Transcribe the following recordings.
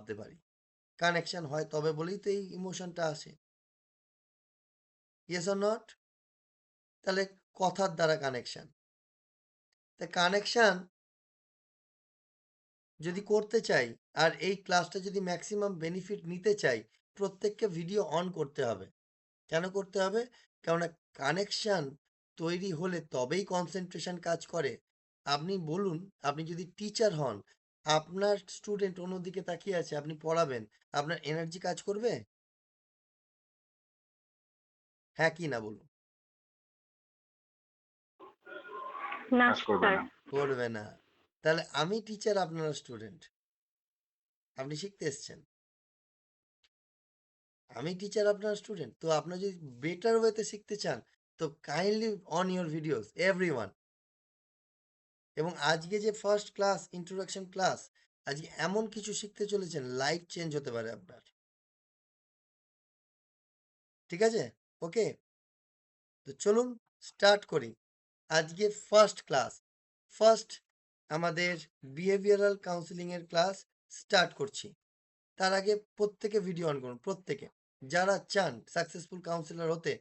ভাবতে পারি। কানেকশন হয় তবে বলেই তো এই ইমোশনটা আসে। Yes or not? তাহলে কথার দ্বারা কানেকশন। তা কানেকশন যদি করতে চাই আর এই ক্লাসটা যদি ম্যাক্সিমাম বেনিফিট নিতে চাই, প্রত্যেককে ভিডিও অন করতে হবে। কেন করতে হবে? কেননা কানেকশন তৈরি হলে তবেই কনসেন্ট্রেশন কাজ করে। আপনি বলুন, আপনি যদি টিচার হন, আপনার স্টুডেন্ট অন্যদিকে তাকিয়ে আছে, আপনি পড়াবেন, আপনার এনার্জি কাজ করবে? হ্যাঁ কি না বলুন? না কাজ করবে স্যার। না। করবে না। তাহলে আমি টিচার, আপনারা স্টুডেন্ট, আপনি শিখতে এসছেন, আমি টিচার আপনার স্টুডেন্ট। তো আপনার যদি বেটার ওয়েতে শিখতে চান, তো kindly on your videos everyone. এবং আজকে যে ফার্স্ট ক্লাস, ইন্ট্রোডাকশন ক্লাস, আজকে এমন কিছু শিখতে চলেছেন, লাইফ চেঞ্জ হতে পারে আপনার। ঠিক আছে? ওকে, তো চলুন স্টার্ট করি। আজকে ফার্স্ট ক্লাস, ফার্স্ট আমাদের বিহেভিয়ারাল কাউন্সিলিং এর ক্লাস স্টার্ট করছি। তার আগে প্রত্যেকে ভিডিও অন করুন, প্রত্যেকে যারা চান সাকসেসফুল কাউন্সিলর হতে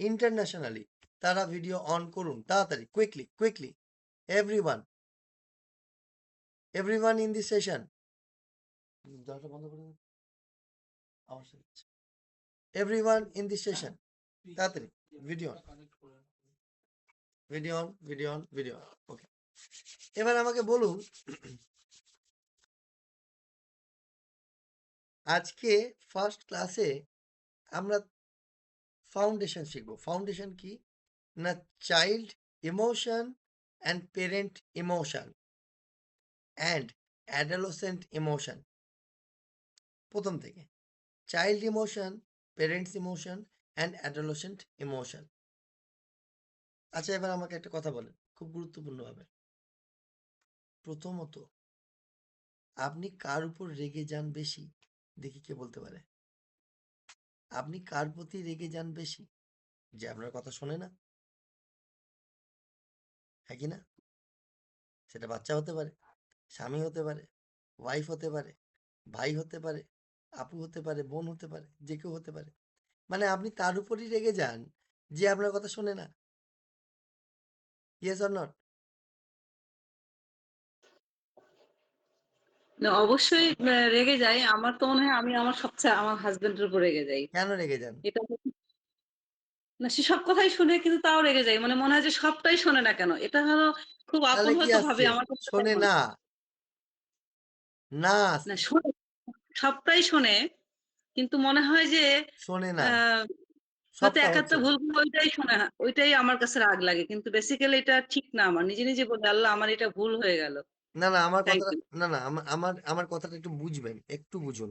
ইন্টারন্যাশনালি, তারা ভিডিও অন করুন তাড়াতাড়ি, quickly quickly. Everyone, everyone in this session. দরজা বন্ধ করে দিন, আমার সাথে। এভরিওয়ান ইন দিস সেশন, তাড়াতাড়ি video on, video on, video on, video on. Okay, এবার আমাকে বলুন, আজকে ফার্স্ট ক্লাসে আমরা ফাউন্ডেশন শিখব। ফাউন্ডেশন কি না? Child emotion and parent emotion and adolescent emotion. প্রথম থেকে child emotion, parents emotion and adolescent emotion. আচ্ছা, এবার আমাকে একটা কথা বলেন খুব গুরুত্বপূর্ণভাবে। প্রথমত, আপনি কার উপর রেগে যান বেশি? দেখি কে বলতে পারে। আপনি কার প্রতি রেগে যান বেশি? যে আপনার কথা শোনে না, হ্যাঁ কি না? সেটা বাচ্চা হতে পারে, স্বামী হতে পারে, ওয়াইফ হতে পারে, ভাই হতে পারে, আপু হতে পারে, বোন হতে পারে, যে কেউ হতে পারে। মানে আপনি তার উপরই রেগে যান যে আপনার কথা শোনে না। Yes or not? না অবশ্যই রেগে যাই। আমার তো মনে হয় আমি আমার সবচেয়ে আমার হাজবেন্ডের উপর রেগে যাই। কেন রেগে যান? এটা না, সে সব কথাই শুনে কিন্তু তাও রেগে যাই। মানে মনে হয় যে সবটাই শোনে না কেন? এটা হলো খুব আপন তাহলে কি হয়তো ভাবে, আসছে? আমার কাছে তাই শোনে মনে না, হয়। না না আসছে, শোনে, সবটাই শোনে, কিন্তু মনে হয় যে শোনে না, আহ হয়তো সবটা একাত্ত হচ্ছে না। ভুল করে ওইটাই শোনে, ওইটাই আমার কাছে রাগ লাগে, কিন্তু বেসিক্যালি এটা ঠিক না। আমার নিজে নিজে বলে আল্লাহ আমার এটা ভুল হয়ে গেল। না না, আমার থ্যাংক কথাটা, ইউ। না না, আমার কথাটা একটু বুঝবেন, একটু বুঝুন,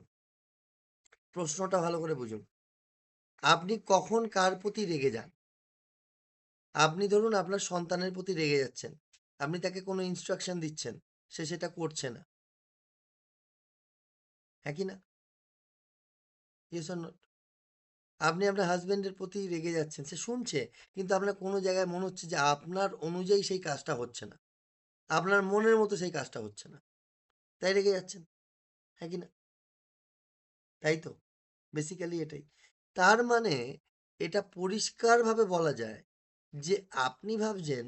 প্রশ্নটা ভালো করে বুঝুন। আপনি কখন কার প্রতি রেগে যান? আপনি ধরুন আপনার সন্তানের প্রতি রেগে যাচ্ছেন, আপনি তাকে কোনো ইনস্ট্রাকশন দিচ্ছেন, সে সেটা করছে না, হ্যাঁ কি না? Yes or not? আপনি আপনার হাজবেন্ডের প্রতি রেগে যাচ্ছেন, সে শুনছে, কিন্তু আপনার কোনো জায়গায় মনে হচ্ছে যে আপনার অনুযায়ী সেই কাজটা হচ্ছে না, আপনার মনের মতো সেই কাজটা হচ্ছে না, তাই রেগে যাচ্ছেন, হ্যাঁ কি না? তাই তো, বেসিক্যালি এটাই। তার মানে এটা পরিষ্কারভাবে বলা যায় যে আপনি ভাবছেন,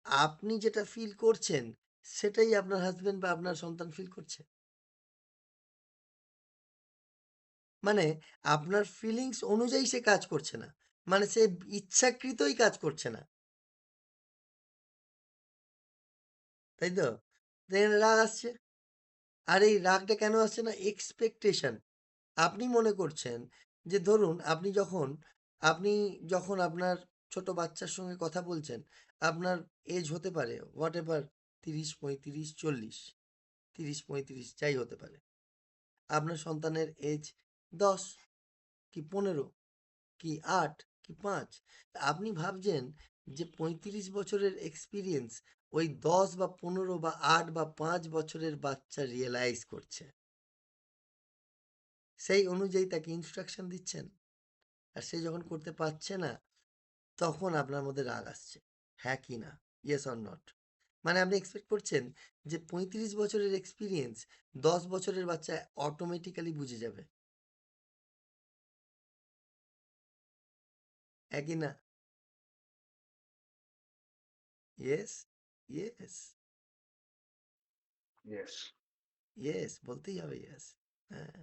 আপনি যেটা ফিল করছেন সেটাই আপনার হাজবেন্ড বা আপনার সন্তান ফিল করছে। মানে আপনার ফিলিংস অনুযায়ী সে কাজ করছে না, মানে সে ইচ্ছাকৃতই কাজ করছে না, তাই তো? দেখেন রাগ আসছে, আর এই রাগটা কেন আসছে না? এক্সপেকটেশন। আপনি মনে করছেন যে ধরুন আপনি যখন আপনার ছোট বাচ্চার সঙ্গে কথা বলছেন, আপনার এজ হতে পারে হোয়াট এভার, 30, 35, 40, 30, 35 যাই হতে পারে। আপনার সন্তানের এজ 10 কি 15 কি 8 কি 5। আপনি ভাবছেন যে 35 বছরের এক্সপিরিয়েন্স ওই 10 বা 15 বা 8 বা 5 বছরের বাচ্চা রিয়েলাইজ করছে, সেই অনুযায়ী তাকে ইনস্ট্রাকশন দিচ্ছেন, আর সে যখন করতে পারছে না, তখন আপনার মধ্যে রাগ আসছে, হ্যাঁ কি না? Yes or not? মানে আপনি এক্সপেক্ট করছেন যে 35 বছরের এক্সপিরিয়েন্স 10 বছরের বাচ্চা অটোমেটিক্যালি বুঝে যাবে? একই না? Yes, yes, yes. ইয়েস বলতেই হবে ইয়েস। হ্যাঁ।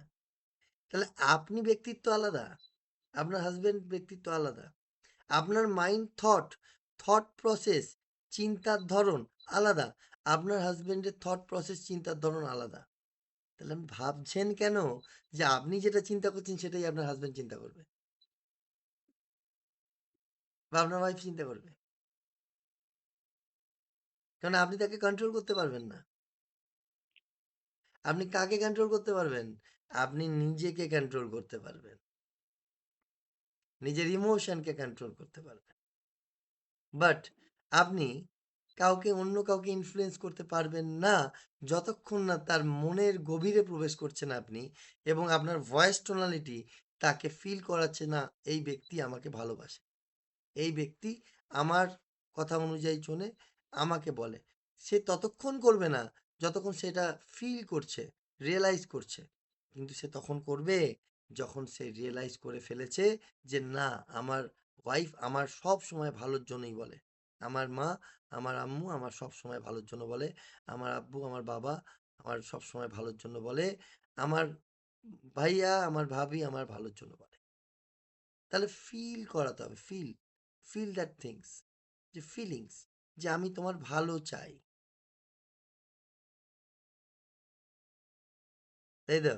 তাহলে আপনি ব্যক্তিত্ব আলাদা, আপনার হাসব্যান্ড ব্যক্তিত্ব আলাদা। আপনার মাইন্ড থট প্রসেস, চিন্তার ধরন আলাদা। আপনার হাসব্যান্ডের থট প্রসেস, চিন্তার ধরন আলাদা। তাহলে আপনি ভাবছেন কেন যে আপনি যেটা চিন্তা করছেন সেটাই আপনার হাসব্যান্ড চিন্তা করবে বা আপনার ওয়াইফ চিন্তা করবে? কারণ আপনি তাকে কন্ট্রোল করতে পারবেন না। আপনি কাকে কন্ট্রোল করতে পারবেন? আপনি নিজেকে কন্ট্রোল করতে পারবেন, নিজের ইমোশনকে কন্ট্রোল করতে পারবেন। বাট আপনি অন্য কাউকে ইনফ্লুয়েন্স করতে পারবেন না যতক্ষণ না তার মনের গভীরে প্রবেশ করছেন আপনি, এবং আপনার ভয়েস টোনালিটি তাকে ফিল করাচ্ছে না এই ব্যক্তি আমাকে ভালোবাসে, এই ব্যক্তি আমার কথা অনুযায়ী চলে আমাকে বলে। সে ততক্ষণ করবে না যতক্ষণ সেটা ফিল করছে, রিয়েলাইজ করছে। কিন্তু সে তখন করবে যখন সে রিয়েলাইজ করে ফেলেছে যে না, আমার ওয়াইফ আমার সব সময় ভালোর জন্যই বলে। আমার মা, আমার আম্মু আমার সব সময় ভালোর জন্য বলে। আমার আব্বু, আমার বাবা আমার সব সময় ভালোর জন্য বলে। আমার ভাইয়া, আমার ভাবি আমার ভালোর জন্য বলে। তাহলে ফিল করাতে হবে, ফিল দ্যাট থিংস, যে ফিলিংস, যে আমি তোমার ভালো চাই, তাই তো?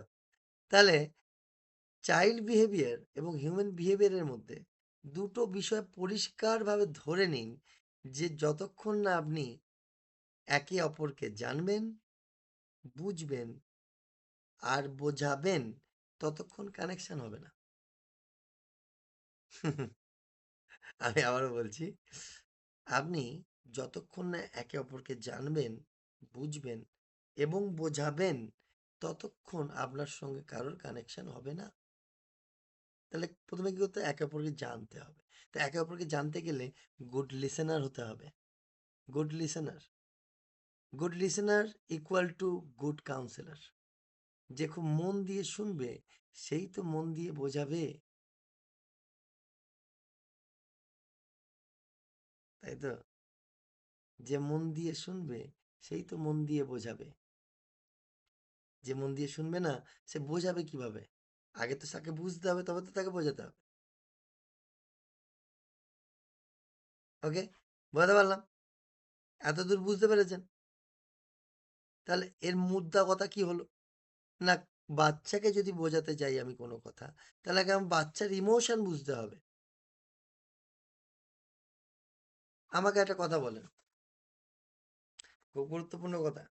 তাহলে চাইল্ড বিহেভিয়ার এবং হিউম্যান বিহেভিয়ারের মধ্যে দুটো বিষয় পরিষ্কারভাবে ধরে নিন, যে যতক্ষণ না আপনি একে অপরকে জানবেন, বুঝবেন আর বোঝাবেন, ততক্ষণ কানেকশন হবে না। আমি আবারও বলছি, আপনি যতক্ষণ না একে অপরকে জানবেন, বুঝবেন এবং বোঝাবেন, ততক্ষণ আপনার সঙ্গে কারোর কানেকশন হবে না। তাহলে প্রথমে কি করতে হবে? একে অপরকে জানতে হবে। তো একে অপরকে জানতে গেলে গুড লিসেনার হতে হবে। Good listener, good listener equal to good counsellor. যে খুব মন দিয়ে শুনবে সেই তো মন দিয়ে বোঝাবে, তাই তো? যে মন দিয়ে শুনবে সেই তো মন দিয়ে বোঝাবে। যে মন দিয়ে শুনবে না, সে বোঝাবে কিভাবে? আগে তো তাকে বুঝতে হবে, তবে তো তাকে বোঝাতে হবে। ওকে, বোঝাতে পারলাম? এত দূর বুঝতে পেরেছেন? তাহলে এর মুদ্রা কথা কি হলো? না, বাচ্চাকে যদি বোঝাতে চাই আমি কোনো কথা, তাহলে আগে আমার বাচ্চার ইমোশন বুঝতে হবে। আমাকে একটা কথা বলেন, খুব গুরুত্বপূর্ণ কথা।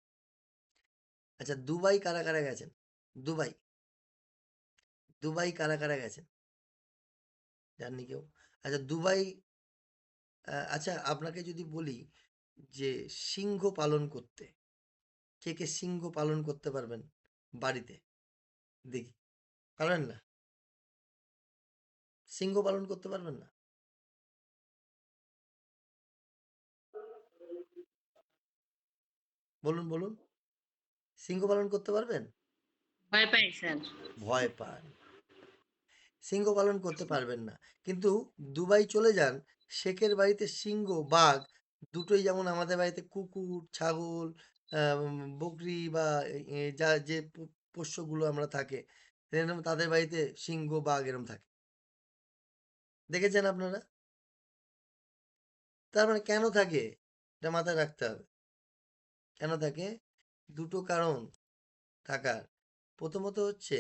আচ্ছা, দুবাই কারা কারা গেছেন? দুবাই, দুবাই কারা কারা গেছেন? জাননি কেউ? আচ্ছা দুবাই, আচ্ছা আপনাকে যদি বলি যে সিংহ পালন করতে, কে কে সিংহ পালন করতে পারবেন বাড়িতে? দেখি, পারবেন না? সিংহ পালন করতে পারবেন না? বলুন বলুন, সিংহ পালন করতে পারবেন? ভয় পাই স্যার। ভয় পান, সিংহ পালন করতে পারবেন না। কিন্তু দুবাই চলে যান, শেখের বাড়িতে সিংহ, বাঘ দুটোই, যেমন আমাদের বাড়িতে কুকুর, ছাগল, বকরি বা যা যে পোষ্যগুলো আমরা থাকে, এরকম তাদের বাড়িতে সিংহ, বাঘ এরম থাকে। দেখেছেন আপনারা? তার মানে কেন থাকে? এটা মাথায় রাখতে হবে। কেন থাকে? দুটো কারণ থাকার। প্রথমত হচ্ছে,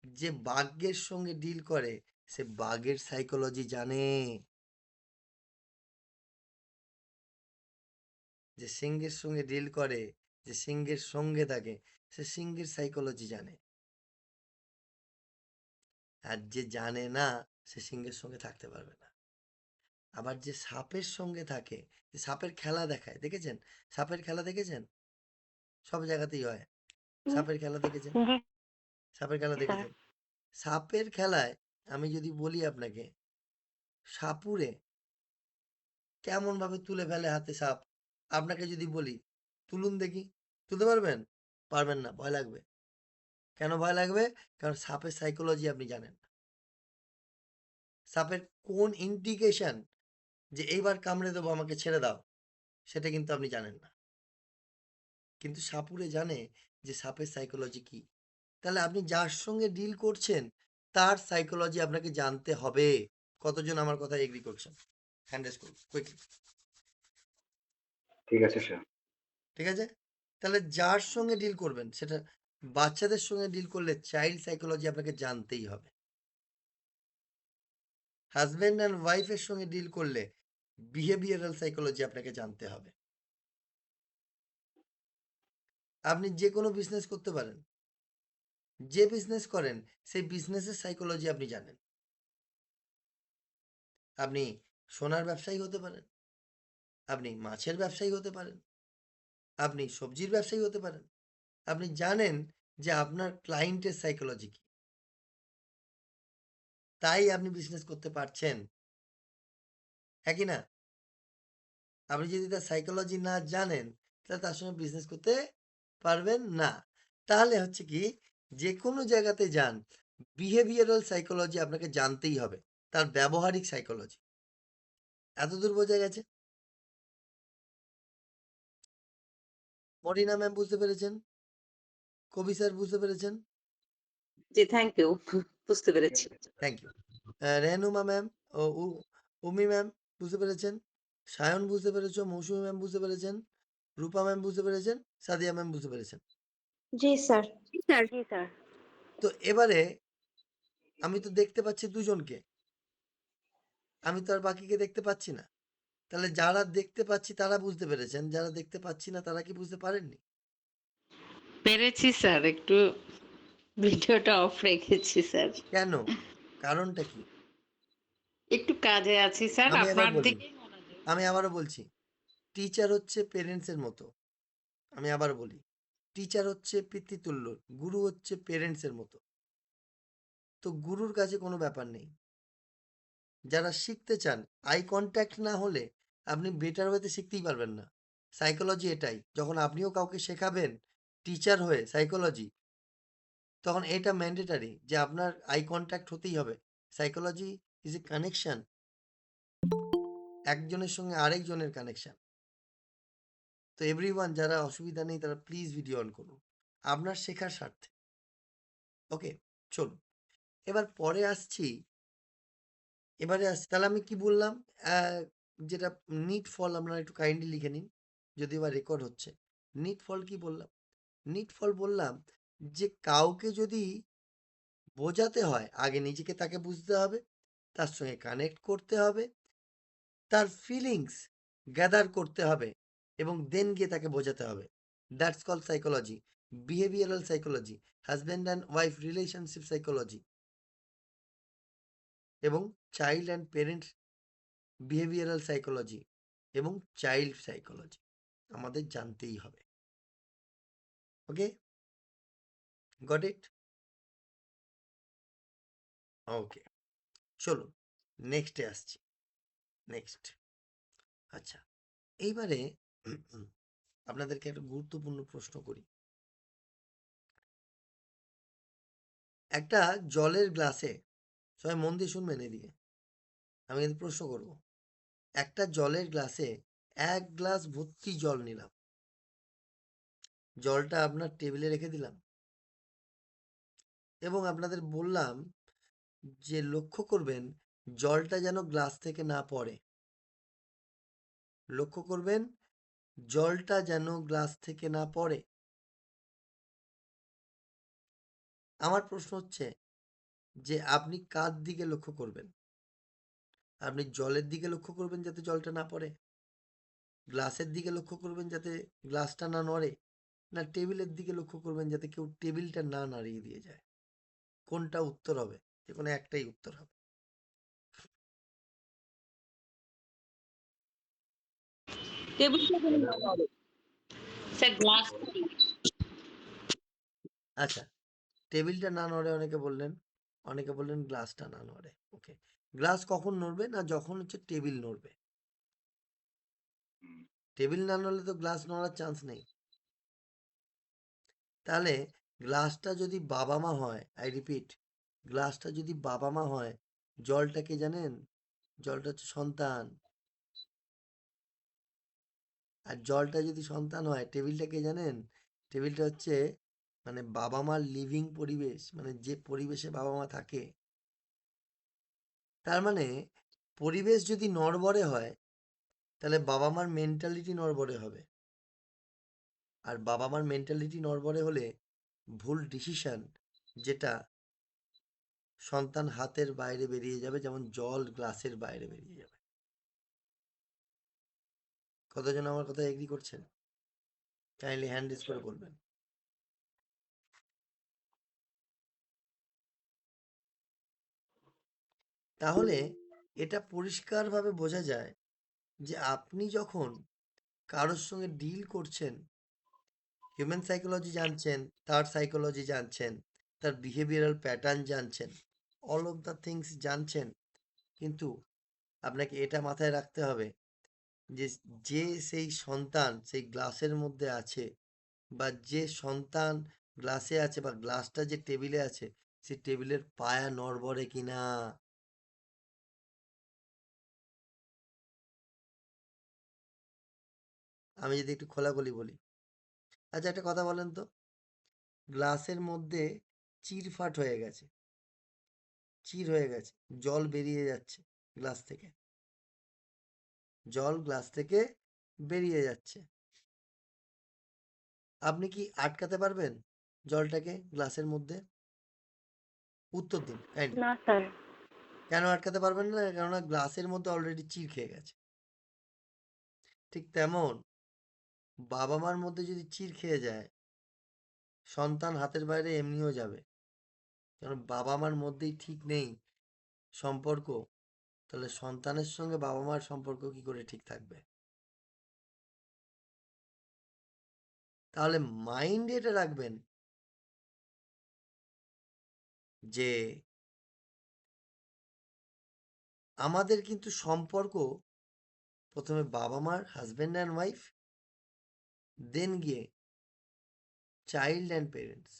যে বাঘের সঙ্গে ডিল করে সে বাঘের সাইকোলজি জানে। যে সিংহের সঙ্গে ডিল করে, যে সিংহের সঙ্গে থাকে, সে সিংহের সাইকোলজি জানে। আর যে জানে না, সে সিংহের সঙ্গে থাকতে পারবে না। আবার যে সাপের সঙ্গে থাকে, যে সাপের খেলা দেখায়, দেখেছেন? সাপের খেলা দেখেছেন? সব জায়গাতেই হয়। সাপের খেলা দেখেছেন? জি সাপের খেলা স্যার। দেখেছেন? সাপের খেলায় আমি যদি বলি আপনাকে, সাপুড়ে কেমন ভাবে তুলে ফেলে হাতে সাপ, আপনাকে যদি বলি তুলুন দেখি। তুলতে পারবেন? পারবেন না, ভয় লাগবে। কেন ভয় লাগবে? কারণ সাপের সাইকোলজি আপনি জানেন না। সাপের কোন ইন্ডিকেশন যে এইবার কামড়ে দেবো, আমাকে ছেড়ে দাও, সেটা কিন্তু আপনি জানেন না। কিন্তু সাপুড়ে জানে যে সাপের সাইকোলজি কি। তাহলে আপনি যার সঙ্গে ডিল করছেন তার সাইকোলজি আপনাকে জানতে হবে। কতজন আমার কথা এগ্রি করছেন? হ্যান্ড রেজ করুন কুইকলি। ঠিক আছে স্যার। ঠিক আছে? তাহলে যার সঙ্গে ডিল করবেন, সেটা বাচ্চাদের সঙ্গে ডিল করলে চাইল্ড সাইকোলজি আপনাকে জানতেই হবে। হাজব্যান্ড অ্যান্ড ওয়াইফের সঙ্গে ডিল করলে বিহেভিয়ারাল সাইকোলজি আপনাকে জানতে হবে। আপনি যে কোনো বিজনেস করতে পারেন, যে বিজনেস করেন সেই বিজনেসের সাইকোলজি আপনি জানেন। আপনি সোনার ব্যবসায়ী হতে পারেন, আপনি মাছের ব্যবসায়ী হতে পারেন, আপনি সবজির ব্যবসায়ী হতে পারেন। আপনি জানেন যে আপনার ক্লায়েন্টের সাইকোলজি কি, তাই আপনি বিজনেস করতে পারছেন। হ্যাঁ কি না? আপনি যদি তার সাইকোলজি না জানেন তাহলে তার সঙ্গে বিজনেস করতে পারবেন না। তাহলে হচ্ছে কি, যে কোনো জায়গাতে যান, বিহেভিয়ারাল সাইকোলজি আপনাকে জানতেই হবে, তার ব্যবহারিক সাইকোলজি। এতদূর বোঝা গেছে? মরিনা ম্যাম বুঝতে পেরেছেন? কবি স্যার বুঝতে পেরেছেন? জি, থ্যাংক ইউ। বুঝতে পেরেছি। Thank you. রেনুমা ম্যাম ও উমি ম্যাম বুঝতে পেরেছেন? সায়ন বুঝতে পেরেছো? মৌসুমী ম্যাম বুঝতে পেরেছেন? রূপা ম্যাম বুঝতে পেরেছেন? সাদিয়া ম্যাম বুঝতে পেরেছেন? জি স্যার। জি স্যার। তো এবারে আমি তো দেখতে পাচ্ছি দুজনকে, আমি তো আর বাকিকে দেখতে পাচ্ছি না। তাহলে যারা দেখতে পাচ্ছি তারা বুঝতে পেরেছেন, যারা দেখতে পাচ্ছি না তারা কি বুঝতে পারেননি? পেরেছি স্যার, একটু ভিডিওটা অফ রেখেছি স্যার। কেন? কারণটা কি? একটু কাজে আছি স্যার, আমি এবার আপনার বলি, দিকেই মনোযোগ। আমি আবারও বলছি, টিচার হচ্ছে পেরেন্টসের মতো। আমি আবার বলি, টিচার হচ্ছে পিতৃতুল্য, গুরু হচ্ছে পেরেন্টসের মতো। তো গুরুর কাছে কোনো ব্যাপার নেই। যারা শিখতে চান, আই কন্ট্যাক্ট না হলে আপনি বেটার ওয়েতে শিখতেই পারবেন না। সাইকোলজি এটাই। যখন আপনিও কাউকে শেখাবেন টিচার হয়ে সাইকোলজি, তখন এটা ম্যান্ডেটারি যে আপনার আই কন্ট্যাক্ট হতেই হবে। সাইকোলজি ইজ এ কানেকশন, একজনের সঙ্গে আরেকজনের কানেকশন। তো এভরিওয়ান, যারা অসুবিধা নেই তারা প্লিজ ভিডিও অন করুন আপনার শেখার স্বার্থে। ওকে, চলুন এবার পরে আসছি। তাহলে আমি কি বললাম? যেটা নিট ফল আপনারা একটু কাইন্ডলি লিখে নিন, যদিও বা রেকর্ড হচ্ছে। নিট ফল কি বললাম? নিট ফল বললাম যে কাউকে যদি বোঝাতে হয়, আগে নিজেকে তাকে বুঝতে হবে, তার সঙ্গে কানেক্ট করতে হবে, তার ফিলিংস গ্যাদার করতে হবে, এবং দেন গিয়ে তাকে বোঝাতে হবে। That's call psychology, behavioural psychology, husband and wife relationship psychology, এবং child and parent behavioural psychology, এবং চাইল্ড সাইকোলজি আমাদের জানতেই হবে। ওকে, গট ইট? ওকে, চলুন নেক্সটে আসছি। নেক্সট, আচ্ছা, এইবারে আপনাদেরকে একটা গুরুত্বপূর্ণ প্রশ্ন করি। একটা জলের গ্লাসে, সবাই মন দিয়ে শুনবেন এদিকে, আমি কিন্তু প্রশ্ন করব। একটা জলের গ্লাসে 1 গ্লাস ভর্তি জল নিলাম, জলটা আপনার টেবিলে রেখে দিলাম, এবং আপনাদের বললাম যে লক্ষ্য করবেন জলটা যেন গ্লাস থেকে না পড়ে। লক্ষ্য করবেন জলটা যেন গ্লাস থেকে না পড়ে। আমার প্রশ্ন হচ্ছে যে আপনি কার দিকে লক্ষ্য করবেন? আপনি জলের দিকে লক্ষ্য করবেন যাতে জলটা না পড়ে, গ্লাসের দিকে লক্ষ্য করবেন যাতে গ্লাসটা না নড়ে, না টেবিলের দিকে লক্ষ্য করবেন যাতে কেউ টেবিলটা না নাড়িয়ে দিয়ে যায়? কোনটা উত্তর হবে? যে কোনো একটাই উত্তর হবে। টেবিলটা যেন না নড়ে। স্যার গ্লাস আচ্ছা, টেবিলটা না নড়ে অনেকে বললেন, অনেকে বললেন গ্লাসটা না নড়ে। ওকে, গ্লাস কখন নড়বে? না যখন হচ্ছে টেবিল নড়বে। টেবিল না নড়লে তো গ্লাস নড়ার চান্স নেই। তাহলে গ্লাসটা যদি বাবা মা হয়, আই রিপিট, গ্লাসটা যদি বাবা মা হয়, জলটা কে জানেন? জলটা হচ্ছে সন্তান। আর জলটা যদি সন্তান হয়, টেবিলটা কে জানেন? টেবিলটা হচ্ছে মানে বাবা মার লিভিং পরিবেশ, মানে যে পরিবেশে বাবা মা থাকে। তার মানে পরিবেশ যদি নড়বড়ে হয়, তাহলে বাবা মার মেন্টালিটি নড়বড়ে হবে। আর বাবা মার মেন্টালিটি নড়বড়ে হলে ভুল ডিসিশন, যেটা সন্তান হাতের বাইরে বেরিয়ে যাবে, যেমন জল গ্লাসের বাইরে বেরিয়ে যাবে। কতজন আমার কথা এগ্রি করছেন? কাইন্ডলি হ্যান্ড রেজ করে বলবেন। তাহলে এটা পরিষ্কারভাবে বোঝা যায় যে আপনি যখন কারোর সঙ্গে ডিল করছেন, হিউম্যান সাইকোলজি জানছেন, তার সাইকোলজি জানছেন, তার বিহেভিয়ারাল প্যাটার্ন জানছেন, অল অফ দ্য থিংস জানছেন, কিন্তু আপনাকে এটা মাথায় রাখতে হবে যে যে সেই সন্তান সেই গ্লাসের মধ্যে আছে, বা যে সন্তান গ্লাসে আছে, বা গ্লাসটা যে টেবিলে আছে, সেই টেবিলের পায়া নড়বড়ে কিনা। আমি যদি একটু খোলাখুলি বলি, আচ্ছা একটা কথা বলেন তো, গ্লাসের মধ্যে চিরফাট হয়ে গেছে, চির হয়ে গেছে, জল বেরিয়ে যাচ্ছে গ্লাস থেকে, জল গ্লাস থেকে বেরিয়ে যাচ্ছে, আপনি কি আটকাতে পারবেন জলটাকে গ্লাসের মধ্যে? উত্তর দিন কাইন্ডলি। না স্যার। কেন আটকাতে পারবেন না? কেননা গ্লাসের মধ্যে অলরেডি চির খেয়ে গেছে। ঠিক তেমন বাবা মার মধ্যে যদি চির খেয়ে যায়, সন্তান হাতের বাইরে এমনিও যাবে। কারণ বাবা মার মধ্যেই ঠিক নেই সম্পর্ক, তাহলে সন্তানের সঙ্গে বাবা মার সম্পর্ক কি করে ঠিক থাকবে? তাহলে মাইন্ডে এটা রাখবেন যে আমাদের কিন্তু সম্পর্ক প্রথমে বাবা মার, হাজব্যান্ড অ্যান্ড ওয়াইফ, দেন গিয়ে চাইল্ড অ্যান্ড পেরেন্টস।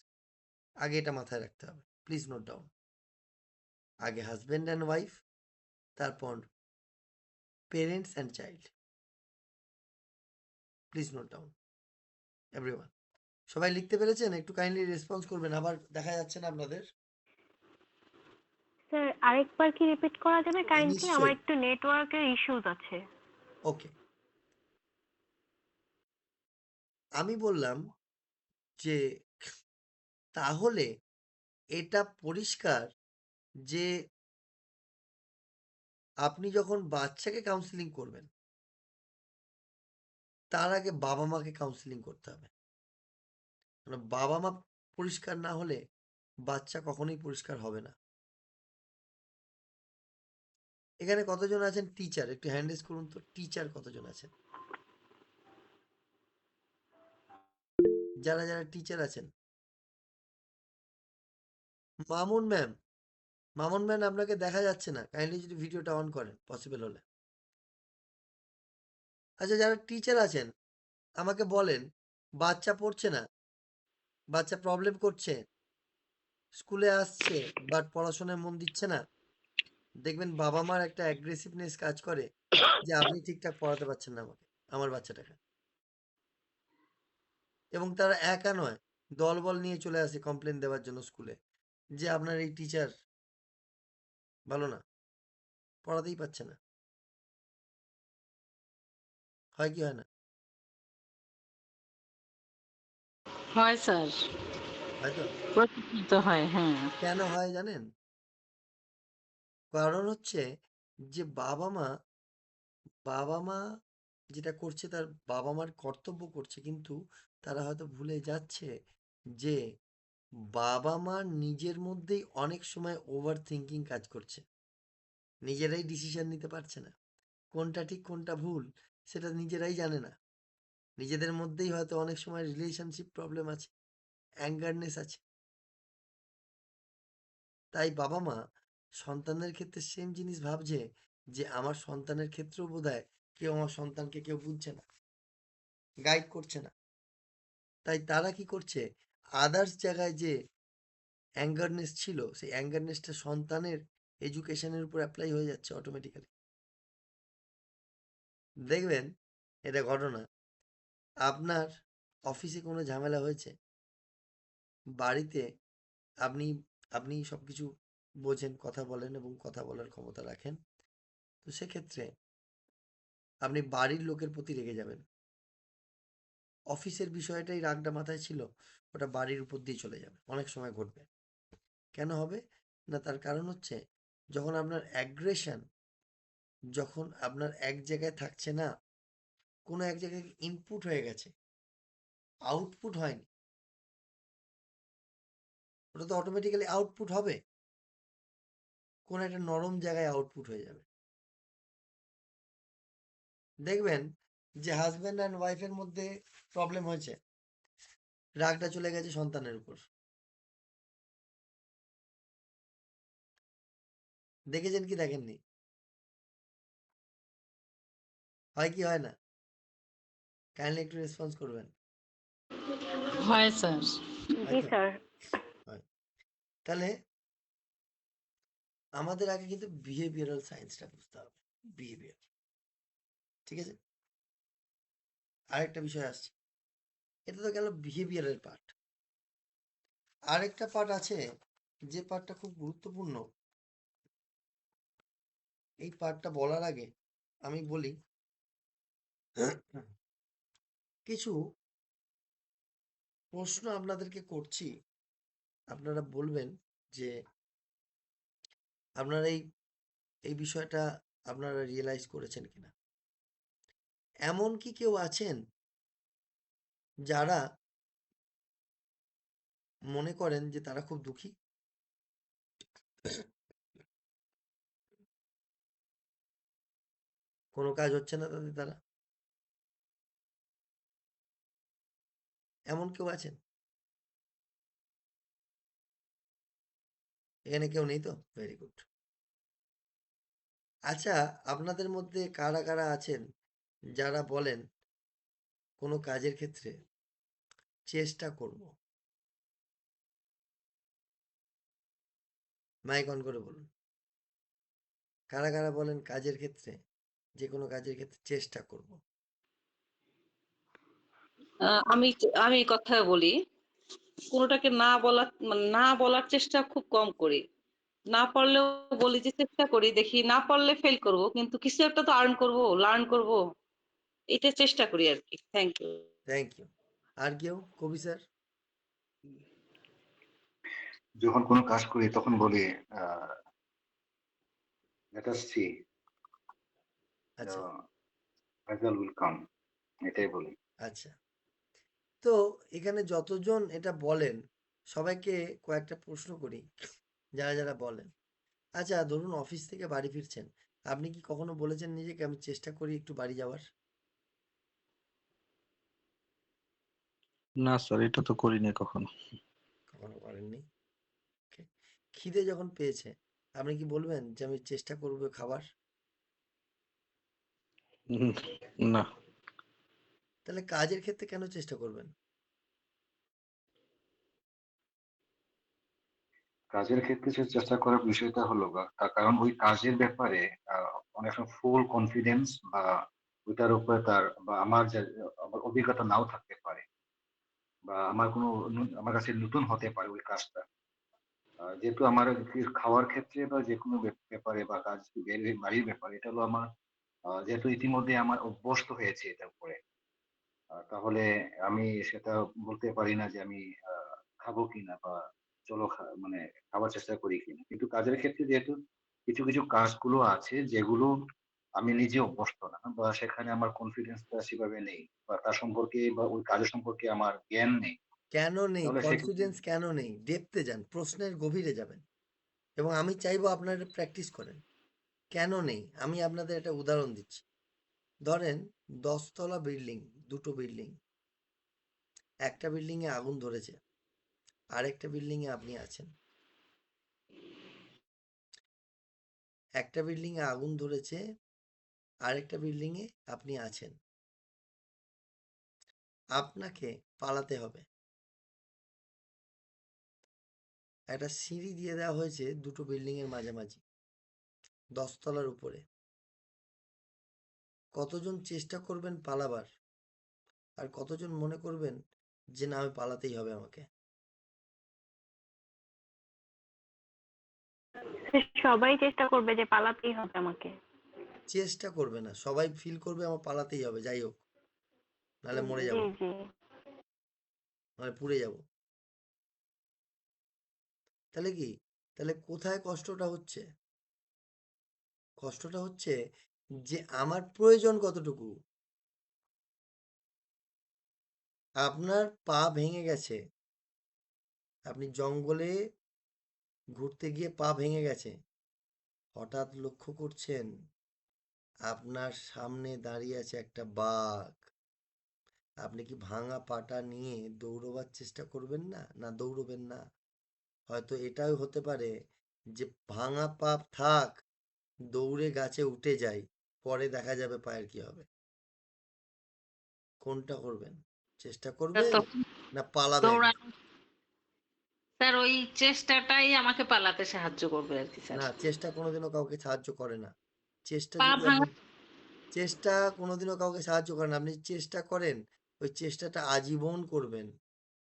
আগে এটা মাথায় রাখতে হবে, প্লিজ নোট ডাউন। আগে হাজব্যান্ড অ্যান্ড ওয়াইফ, তারপর parents and child. Please note down everyone. সবাই লিখতে পেরেছেন? একটু কাইন্ডলি রেসপন্স করবেন, আবার দেখা যাচ্ছে না আপনাদের। স্যার আরেকবার কি রিপিট করা যাবে কাইন্ডলি? আমার নিশ্চয়ই। একটু নেটওয়ার্কের ইস্যুস আছে। ওকে, আমি বললাম যে তাহলে এটা পরিষ্কার যে আপনি যখন বাচ্চাকে কাউন্সিলিং করবেন, তার আগে বাবা মাকে কাউন্সিলিং করতে হবে। কারণ বাবা মা পরিষ্কার না হলে বাচ্চা কখনোই পরিষ্কার হবে না। এখানে কতজন আছেন টিচার? একটু হ্যান্ড রেজ করুন তো, টিচার কতজন আছেন? যারা যারা টিচার আছেন। মামুন ম্যাম, মামুন ম্যাম আপনাকে দেখা যাচ্ছে না, কাইন্ডলি যদি ভিডিওটা অন করেন পসিবল হলে। আচ্ছা যারা টিচার আছেন আমাকে বলেন, বাচ্চা পড়ছে না, বাচ্চা প্রবলেম করছে, স্কুলে আসছে বাট পড়াশোনায় মন দিচ্ছে না, দেখবেন বাবা মার একটা অ্যাগ্রেসিভনেস কাজ করে যে আপনি ঠিকঠাক পড়াতে পারছেন না আমাকে, আমার বাচ্চাটাকে। এবং তারা একা নয়, দলবল নিয়ে চলে আসে কমপ্লেন দেওয়ার জন্য স্কুলে, যে আপনার এই টিচার ভালো না, পড়াতেই পারছে না। হয় কি হয় না? হয় স্যার, হয়তো। প্রতিষ্ঠিত হয়, হ্যাঁ। কেন হয় জানেন? কারণ হচ্ছে যে বাবা মা যেটা করছে, তার বাবা মার কর্তব্য করছে, কিন্তু তারা হয়তো ভুলে যাচ্ছে যে বাবা মা নিজের মধ্যেই অনেক সময় ওভার থিঙ্কিং কাজ করছে, নিজেরাই ডিসিশন নিতে পারছে না, কোনটা ঠিক কোনটা ভুল সেটা নিজেরাই জানে না। নিজেদের মধ্যেই হয়তো অনেক সময় রিলেশনশিপ প্রবলেম আছে, অ্যাঙ্গারনেস আছে। তাই বাবা মা সন্তানের ক্ষেত্রে সেম জিনিস ভাবছে যে আমার সন্তানের ক্ষেত্রেও বোধহয় কেউ আমার সন্তানকে কেউ বুঝছে না, গাইড করছে না। তাই তারা কি করছে, আদার্স জায়গায় যে অ্যাঙ্গারনেস ছিল সেই অ্যাঙ্গারনেসটা সন্তানের এডুকেশনের উপর অ্যাপ্লাই হয়ে যাচ্ছে অটোমেটিক্যালি। দেখবেন এটা ঘটনা, আপনার অফিসে কোনো ঝামেলা হয়েছে, বাড়িতে আপনি আপনি সব কিছু বোঝেন, কথা বলেন এবং কথা বলার ক্ষমতা রাখেন। তো সেক্ষেত্রে আপনি বাড়ির লোকের প্রতি রেগে যাবেন। অফিসের বিষয়টাই রাগটা মাথায় ছিল, ওটা বাড়ির উপর দিয়ে চলে যাবে, অনেক সময় ঘটবে। কেন হবে না? তার কারণ হচ্ছে যখন আপনার অ্যাগ্রেশন, যখন আপনার এক জায়গায় থাকছে না, কোনো এক জায়গায় ইনপুট হয়ে গেছে, আউটপুট হয়নি, ওটা তো অটোমেটিক্যালি আউটপুট হবে, কোনো একটা নরম জায়গায় আউটপুট হয়ে যাবে। দেখবেন যে হাজব্যান্ড অ্যান্ড ওয়াইফের মধ্যে প্রবলেম হয়েছে, রাগটা চলে গেছে সন্তানের উপর। দেখেছেন কি দেখেননি? হয় কি হয় না? কাইন্ডলি একটু রেসপন্স করবেন। হয় স্যার। হয় জি তো? স্যার। হয়। তাহলে আমাদের আগে কিন্তু বিহেভিয়ারাল সায়েন্সটা বুঝতে হবে। বিহেভিয়ার, ঠিক আছে? আরেকটা বিষয় আসছে, এটা তো গেল বিহেভিয়ারের পার্ট। আরেকটা পার্ট আছে যে পার্টটা খুব গুরুত্বপূর্ণ। এই পার্টটা বলার আগে আমি বলি কিছু প্রশ্ন আপনাদেরকে করছি, আপনারা বলবেন যে আপনারা এই এই বিষয়টা আপনারা রিয়েলাইজ করেছেন কিনা। এমন কি কেউ আছেন যারা মনে করেন যে তারা খুব দুঃখী? কোনো কাজ হচ্ছে না তাদের দ্বারা, এমন কেউ আছেন? এখানে কেউ নেই তো? Very good. আচ্ছা, আপনাদের মধ্যে কারা কারা আছেন যারা বলেন কোনো কাজের ক্ষেত্রে চেষ্টা করব? মাইক অন করে বলুন। কারা কারা বলেন কাজের ক্ষেত্রে, যে কোনো কাজের ক্ষেত্রে চেষ্টা করব? আমি আমি এই কথা বলি, কোনোটাকে না বলা মানে না বলার চেষ্টা খুব কম করি। না পারলেও বলি যে চেষ্টা করি, দেখি না পারলে ফেল করব, কিন্তু কিছু একটা তো আর্ন করব, লার্ন করব, এটা চেষ্টা করি আর কি। Thank you. Thank you. আর কেউ? কবি স্যার? যখন কোনো কাজ করি তখন বলি লেট আস সি আচ্ছা, রেজাল্ট উইল কাম, এটাই বলি। আচ্ছা। তো এখানে যতজন এটা বলেন সবাইকে কয়েকটা প্রশ্ন করি, যারা যারা বলেন। আচ্ছা, ধরুন অফিস থেকে বাড়ি ফিরছেন, আপনি কি কখনো বলেছেন নিজেকে আমি চেষ্টা করি একটু বাড়ি যাওয়ার? না স্যার, এটা তো করিনি কখনো। কখনো করেননি। Okay. খিদে যখন পেয়েছে আপনি কি বলবেন যে আমি চেষ্টা করব খাবার? উম, না। তাহলে কাজের ক্ষেত্রে কেন চেষ্টা করবেন? কাজের ক্ষেত্রে সে চেষ্টা করার বিষয়টা হলো তার কারণ ওই কাজের ব্যাপারে আহ, অনেক সময় ফুল কনফিডেন্স বা ওইটার উপরে তার বা আমার যে আমার অভিজ্ঞতা নাও থাকতে পারে, বা আমার কোনো আমার কাছে নতুন হতে পারে ওই কাজটা। যেহেতু আমার খাওয়ার ক্ষেত্রে বা যে কোনো ব্যাপারে বা কাজ বাড়ির ব্যাপারে, এটা হলো আমার যেহেতু ইতিমধ্যে আমার অভ্যস্ত হয়েছে এটার উপরে, তাহলে আমি সেটা বলতে পারি না যে আমি খাবো কিনা বা চলো মানে খাবার চেষ্টা করি কিনা। কিন্তু কাজের ক্ষেত্রে যেহেতু কিছু কিছু কাজগুলো আছে যেগুলো আমি নিজে অভ্যস্ত না, বা সেখানে আমার কনফিডেন্সটা সেভাবে নেই, বা তার সম্পর্কে বা ওই কাজের সম্পর্কে আমার জ্ঞান নেই, কেন নেই তাহলে সেক্ষেত্রে কনফিডেন্স? কেন নেই? ডেপথে যান, প্রশ্নের গভীরে যাবেন, এবং আমি চাইবো আপনারা প্র্যাকটিস করেন। কেন নেই আমি আপনাদের একটা উদাহরণ দিচ্ছি। ধরেন 10 তলা বিল্ডিং, দুটো বিল্ডিং, একটা বিল্ডিং এ আগুন ধরেছে, আরেকটা বিল্ডিং এ আপনি আছেন। একটা বিল্ডিং এ আগুন ধরেছে, আরেকটা বিল্ডিং এ আপনি আছেন। আপনাকে পালাতে হবে, একটা সিঁড়ি দিয়ে দেওয়া হয়েছে দুটো বিল্ডিংয়ের মাঝামাঝি, 10 তলার উপরে। কতজন চেষ্টা করবেন পালাবার, আর কতজন মনে করবেন যে না, আমি পালাতেই হবে আমাকে? সবাই চেষ্টা করবে যে পালাতেই হবে আমাকে। চেষ্টা করবে না, সবাই ফিল করবে আমার পালাতেই হবে যাই হোক, নাহলে মরে জি যাব, জি। নাহলে পুড়ে যাব। তাহলে কি, তাহলে কোথায় কষ্টটা হচ্ছে? কষ্টটা হচ্ছে যে আমার প্রয়োজন কতটুকু। আপনার পা ভেঙে গেছে, আপনি জঙ্গলে ঘুরতে গিয়ে পা ভেঙে গেছে, হঠাৎ লক্ষ্য করছেন আপনার সামনে দাঁড়িয়ে আছে একটা বাঘ। আপনি কি ভাঙা পাটা নিয়ে দৌড়বার চেষ্টা করবেন না, না দৌড়বেন না? হয়তো এটাও হতে পারে যে ভাঙা পা থাক, দৌড়ে গাছে উঠে যাই, পরে দেখা যাবে পায়ের কি হবে। কোনটা করবেন? চেষ্টা করবেন তখন না পালাবেন? দৌড়ানো, স্যার ওই চেষ্টাটাই আমাকে পালাতে সাহায্য করবে আর কি স্যার। না, চেষ্টা কোনোদিনও কাউকে সাহায্য করে না। চেষ্টা পা যদি ভাঙা। আপনি, চেষ্টা কোনোদিনও কাউকে সাহায্য করে না। আপনি চেষ্টা করেন, ওই চেষ্টাটা আজীবন করবেন।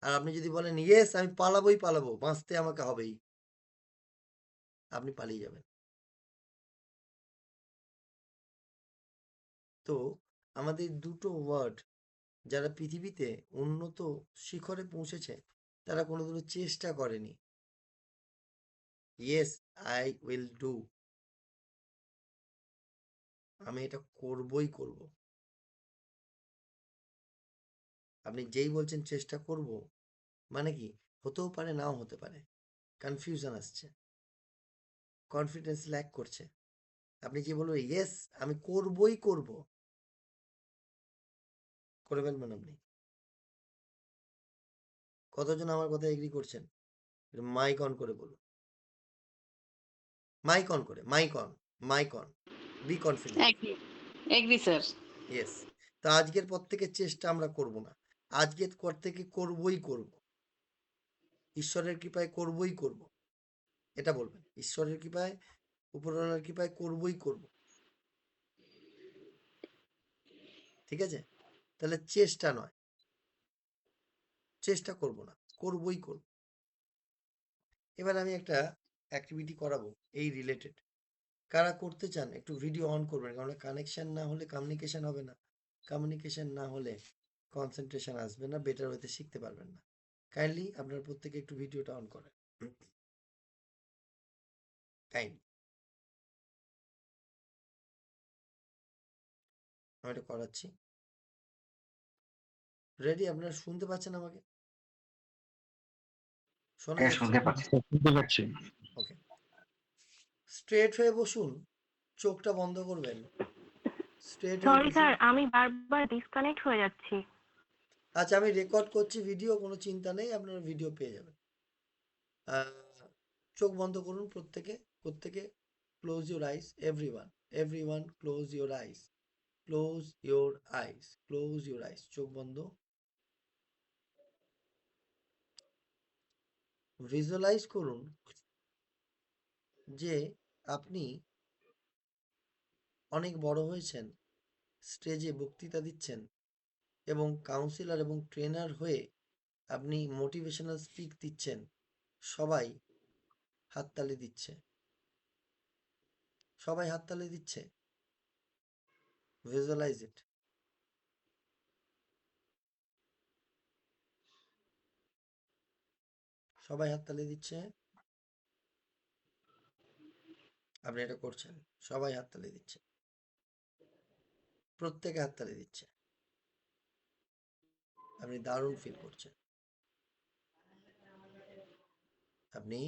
আর আপনি যদি বলেন ইয়েস আমি পালাবোই পালাবো, বাঁচতে আমাকে হবেই, আপনি পালিয়ে যাবেন। তো আমাদের দুটো ওয়ার্ড, যারা পৃথিবীতে উন্নত শিখরে পৌঁছেছে, তারা কোনোদিনও চেষ্টা করেনি। ইয়েস আই উইল ডু, আমি এটা করবই করব। আপনি যেই বলছেন চেষ্টা করব, মানে কি, হতেও পারে নাও হতে পারে, কনফিউশন আসছে, কনফিডেন্স ল্যাক করছে। আপনি যে বলবেন ইয়েস আমি করবই করব, করে ফেলবেন আপনি। কতজন আমার কথা এগ্রি করছেন? মাইক অন করে বলুন, মাইক অন করে, mic on, mic on, be confident. Agree, agree sir. Yes. তা আজকের পর থেকে চেষ্টা আমরা করব না, আজকের পর থেকে করবই করব, ঈশ্বরের কৃপায় করবই করব, এটা বলবেন। ঈশ্বরের কৃপায়, উপরওয়ালার কৃপায় করবই করব। ঠিক আছে? তাহলে চেষ্টা নয়, চেষ্টা করব না, করবই করব। এবার আমি একটা অ্যাক্টিভিটি করাবো এই রিলেটেড। কারা করতে চান একটু ভিডিও অন করবেন, কারণ কানেকশন না হলে কমিউনিকেশন হবে না, কমিউনিকেশন না হলে কনসেন্ট্রেশন আসবে না, বেটার হতে শিখতে পারবেন না। কাইন্ডলি আপনার প্রত্যেকে একটু ভিডিওটা অন করেন, কাইন্ড। আমি এটা করাচ্ছি। রেডি? আপনারা শুনতে পাচ্ছেন আমাকে? শোনা হ্যাঁ, যাচ্ছে? শুনতে পাচ্ছি। বুঝতে পারছি। ওকে। স্ট্রেট হয়ে বসুন, চোখটা বন্ধ করবেন, স্ট্রেট হয়ে সরি বসুন। স্যার, আমি বারবার ডিসকানেক্ট হয়ে যাচ্ছি। আচ্ছা, আমি রেকর্ড করছি ভিডিও, কোনো চিন্তা নেই, আপনারা ভিডিও পেয়ে যাবেন। আহ, চোখ বন্ধ করুন প্রত্যেকে, প্রত্যেকে। Close your eyes, everyone, everyone close your eyes, close your eyes, close your eyes. চোখ বন্ধ। ভিজুয়ালাইজ করুন যে আপনি অনেক বড় হয়েছেন, স্টেজে বক্তৃতা দিচ্ছেন, এবং কাউন্সিলর এবং ট্রেনার হয়ে আপনি মোটিভেশনাল স্পিচ দিচ্ছেন, সবাই হাততালি দিচ্ছে, সবাই হাততালি দিচ্ছে। ভিজুয়ালাইজ ইট। সবাই হাততালি দিচ্ছে, আপনি এটা করছেন, সবাই হাততালি দিচ্ছে, প্রত্যেকে হাততালি দিচ্ছে, আপনি দারুণ ফিল করছেন, আপনি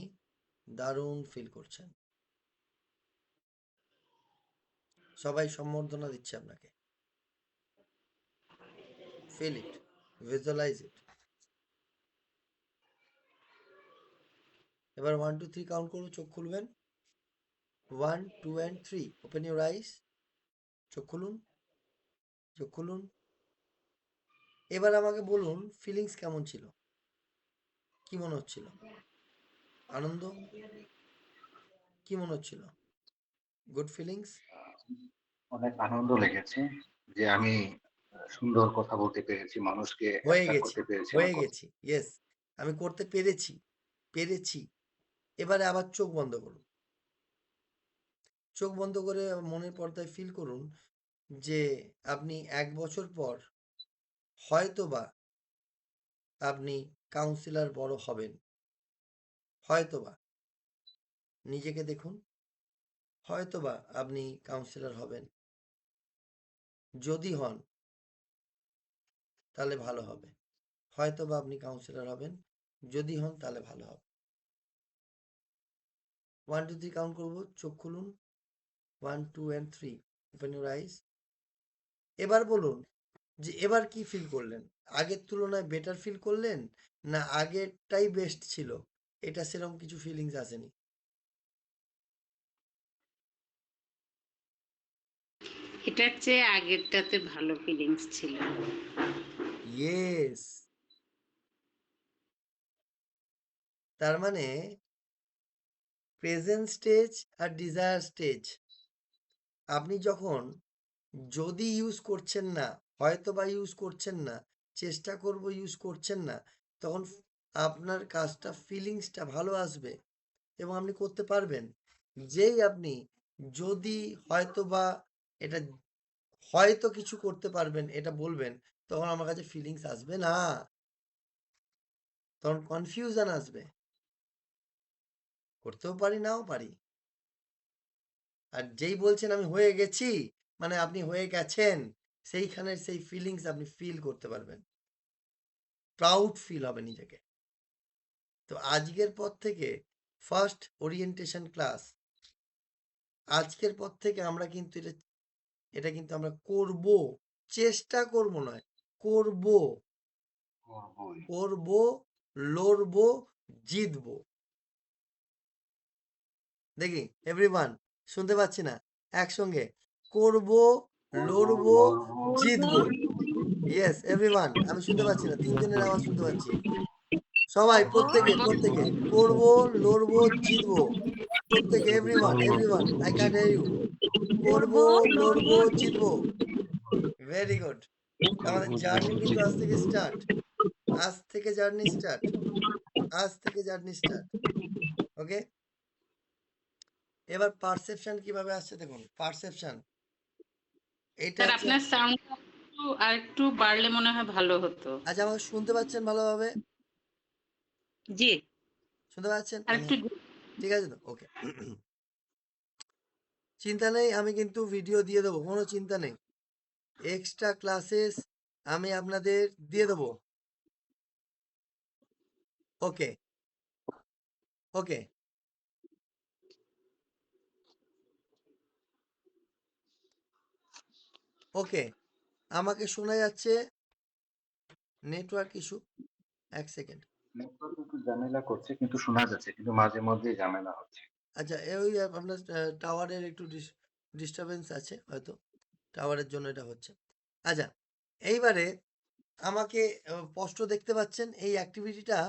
দারুণ ফিল করছেন, সবাই সম্বর্ধনা দিচ্ছে আপনাকে। ফিল ইট, ভিজুয়ালাইজ ইট। এবার 1 2 3 কাউন্ট করুন, চোখ খুলবেন। 1 2 and 3, ওপেন ইউর আইস। চোখ খুলুন, চোখ খুলুন। এবার আমাকে বলুন ফিলিংস কেমন ছিল, কি মনে হচ্ছিল? আনন্দ কি মনে হচ্ছিল? Good feelings? অনেক আনন্দ লেগেছে যে আমি সুন্দর কথা বলতে পেরেছি, মানুষকে হয়ে অ্যাট্রাক্ট গেছি, করতে পেরেছি আমার হয়ে কথা। গেছি, ইয়েস, আমি করতে পেরেছি, পেরেছি। এবারে আবার চোখ বন্ধ করুন। চোখ বন্ধ করে মনের পর্দায় ফিল করুন যে আপনি 1 বছর পর হয়তোবা আপনি কাউন্সিলর বড় হবেন। হয়তোবা। নিজেকে দেখুন। হয়তোবা আপনি কাউন্সিলর হবেন। যদি হন তাহলে ভালো হবে। হয়তোবা আপনি কাউন্সিলর হবেন। যদি হন তাহলে ভালো হবে। 1, 2, 3 কাউন্ট করব। চোখ খুলুন। 1, 2 and 3. Open your eyes. এবার বলুন যে এবার কি ফিল করলেন? আগের তুলনায় বেটার ফিল করলেন? না আগেরটাই বেস্ট ছিল? এটা সেরকম কিছু ফিলিংস আসেনি? এটার চেয়ে আগেরটাতে ভালো ফিলিংস ছিল। ইয়েস। তার মানে প্রেজেন্ট স্টেজ আর ডিজায়ার স্টেজ আপনি যখন যদি ইউজ করছেন না, হয়তোবা ইউজ করছেন না, চেষ্টা করব ইউজ করছেন না, তখন আপনার কাজটা ফিলিংসটা ভালো আসবে এবং আপনি করতে পারবেন। যেই আপনি যদি হয়তোবা এটা হয়তো কিছু করতে পারবেন এটা বলবেন, তখন আমার কাছে ফিলিংস আসবে না, তখন কনফিউশন আসবে। করতেও পারি, নাও পারি। আর যেই বলছেন আমি হয়ে গেছি, মানে আপনি হয়ে গেছেন, সেইখানের সেই ফিলিংস আপনি ফিল করতে পারবেন। প্রাউড ফিল হবে নিজেকে। তো আজকের পর থেকে ফার্স্ট ওরিয়েন্টেশন ক্লাস, আজকের পর থেকে আমরা কিন্তু এটা কিন্তু আমরা করব, চেষ্টা করব নয়, করব, করবই। করব, লড়ব, জিতব। দেখি এভরিওয়ান, শুনতে পাচ্ছি না, একসঙ্গে করব, করবো, লড়ব, লড়বো, জিতব। ইয়েস এভরিওয়ান, আমি শুনতে পাচ্ছি না, তিনজনের আওয়াজ শুনতে পাচ্ছি। সবাই প্রত্যেকে প্রত্যেকে করব, লড়ব, জিতব। প্রত্যেকে everyone everyone, I can't hear you. করব, লড়ব, জিতব। Very good. আমাদের জার্নি কিন্তু আজ থেকে স্টার্ট। আজ থেকে জার্নি স্টার্ট। আজ থেকে জার্নি স্টার্ট। ওকে। এবার পারসেপশন কিভাবে আসছে দেখুন। পারসেপশন এটা স্যার হচ্ছে, আপনার সাউন্ডটা আর একটু বাড়লে মনে হয় ভালো হতো। আচ্ছা আমাকে শুনতে পাচ্ছেন ভালোভাবে? জি, শুনতে পাচ্ছেন? আর একটু ঠিক আছে তো? ওকে। চিন্তা নেই, আমি কিন্তু ভিডিও দিয়ে দেবো, কোনো চিন্তা নেই। এক্সট্রা ক্লাসেস আমি আপনাদের দিয়ে দেবো। ওকে, ওকে, ওকে। আমাকে শোনা যাচ্ছে। Network issue. 1 সেকেন্ড। নেটওয়ার্ক একটু ঝামেলা করছে কিন্তু শোনা যাচ্ছে, কিন্তু মাঝে মধ্যে ঝামেলা হচ্ছে। আচ্ছা ওই আপনার টাওয়ারের একটু ডিস্টারবেন্স আছে হয়তো, টাওয়ারের জন্য এটা হচ্ছে। আচ্ছা, এইবারে আমাকে স্পষ্ট দেখতে পাচ্ছেন এই অ্যাক্টিভিটিটা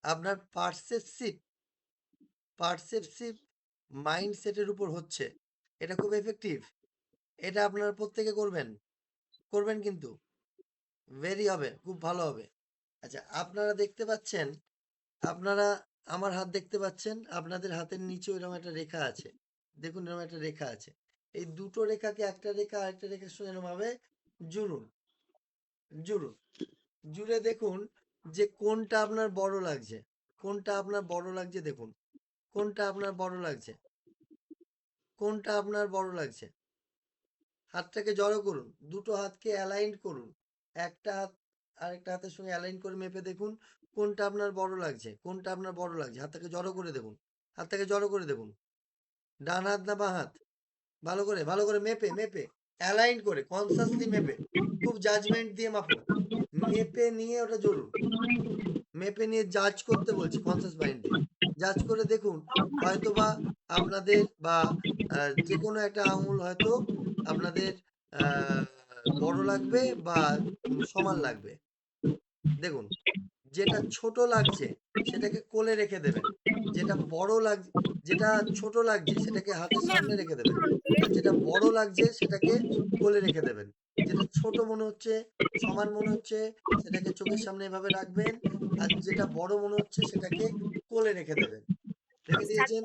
আপনার পারসেপসিভ মাইন্ডসেটের উপর হচ্ছে। এটা খুব এফেক্টিভ। এটা আপনারা প্রত্যেকে করবেন, করবেন কিন্তু ভেরি হবে, খুব ভালো হবে। আচ্ছা আপনারা দেখতে পাচ্ছেন, আপনারা আমার হাত দেখতে পাচ্ছেন, আপনাদের হাতের নিচে এরকম একটা রেখা আছে। দেখুন এরকম একটা রেখা আছে। এই দুটো রেখাকে একটা রেখা আরেকটা রেখার সঙ্গে এরকমভাবে জুড়ুন, জুড়ুন। জুড়ে দেখুন যে কোনটা আপনার বড় লাগছে, কোনটা আপনার বড় লাগছে দেখুন, কোনটা আপনার বড় লাগছে, কোনটা আপনার বড় লাগছে। হাতটাকে জড়ো করুন, দুটো হাতকে অ্যালাইন করুন, একটা হাত আরেকটা হাতের সঙ্গে অ্যালাইন করে মেপে দেখুন কোনটা আপনার বড় লাগছে, কোনটা আপনার বড় লাগছে। হাতটাকে জড়ো করে দেখুন, হাতটাকে জড়ো করে দেখুন। ডান হাত না বাঁ হাত? ভালো করে মেপে মেপে অ্যালাইন করে কনসাসলি মেপে, খুব জাজমেন্ট দিয়ে মাপো। মেপে নিয়ে ওটা জড়ুন, মেপে নিয়ে জাজ করতে বলছি কনসাস মাইন্ড দিয়ে। জাজ করে দেখুন হয়তোবা আপনাদের বা যে কোনো একটা আঙুল হয়তো আপনাদের বড় লাগবে বা সমান লাগবে। দেখুন যেটা ছোট লাগছে সেটাকে কোলে রেখে দেবেন। যেটা বড় যেটা ছোট লাগছে সেটাকে হাতের সামনে রেখে দেবেন। আর যেটা বড় লাগছে সেটাকে কোলে রেখে দেবেন। যেটা ছোট মনে হচ্ছে, সমান মনে হচ্ছে, সেটাকে চোখের সামনে এভাবে রাখবেন। আর যেটা বড় মনে হচ্ছে সেটাকে কোলে রেখে দেবেন। রেখে দিয়েছেন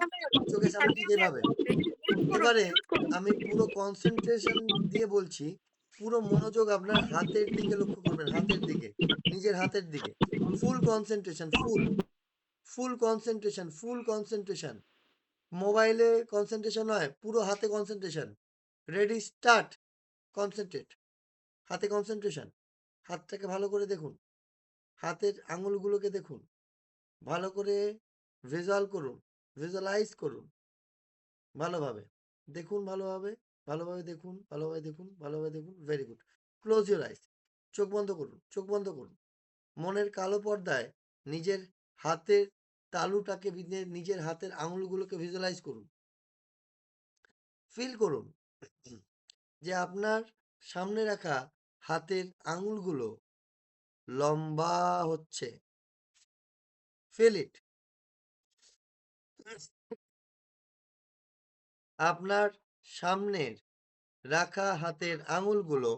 চোখের সামনে ঠিক এইভাবে। এবারে আমি পুরো কনসেন্ট্রেশন দিয়ে বলছি, পুরো মনোযোগ আপনার হাতের দিকে লক্ষ্য করবেন, হাতের দিকে, নিজের হাতের দিকে। ফুল কনসেন্ট্রেশন, ফুল কনসেন্ট্রেশন, ফুল কনসেন্ট্রেশন। মোবাইলে কনসেন্ট্রেশন নয়, পুরো হাতে কনসেন্ট্রেশন। Ready, start. কনসেন্ট্রেট। হাতে কনসেন্ট্রেশন। হাতটাকে ভালো করে দেখুন, হাতের আঙুলগুলোকে দেখুন, ভালো করে ভিজুয়াল করুন, ভিজুয়ালাইজ করুন ভালোভাবে। দেখুন ভালোভাবে, ভালোভাবে দেখুন, ভালোভাবে দেখুন, ভালোভাবে দেখুন। Very good. Close your eyes. চোখ বন্ধ করুন, চোখ বন্ধ করুন। মনের কালো পর্দায় নিজের হাতের তালুটাকে নিজের হাতের আঙুলগুলোকে ভিজুয়ালাইজ করুন। ফিল করুন যে আপনার সামনে রাখা হাতের আঙুলগুলো লম্বা হচ্ছে। Feel it. আপনার সামনের রাখা হাতের আঙুলগুলো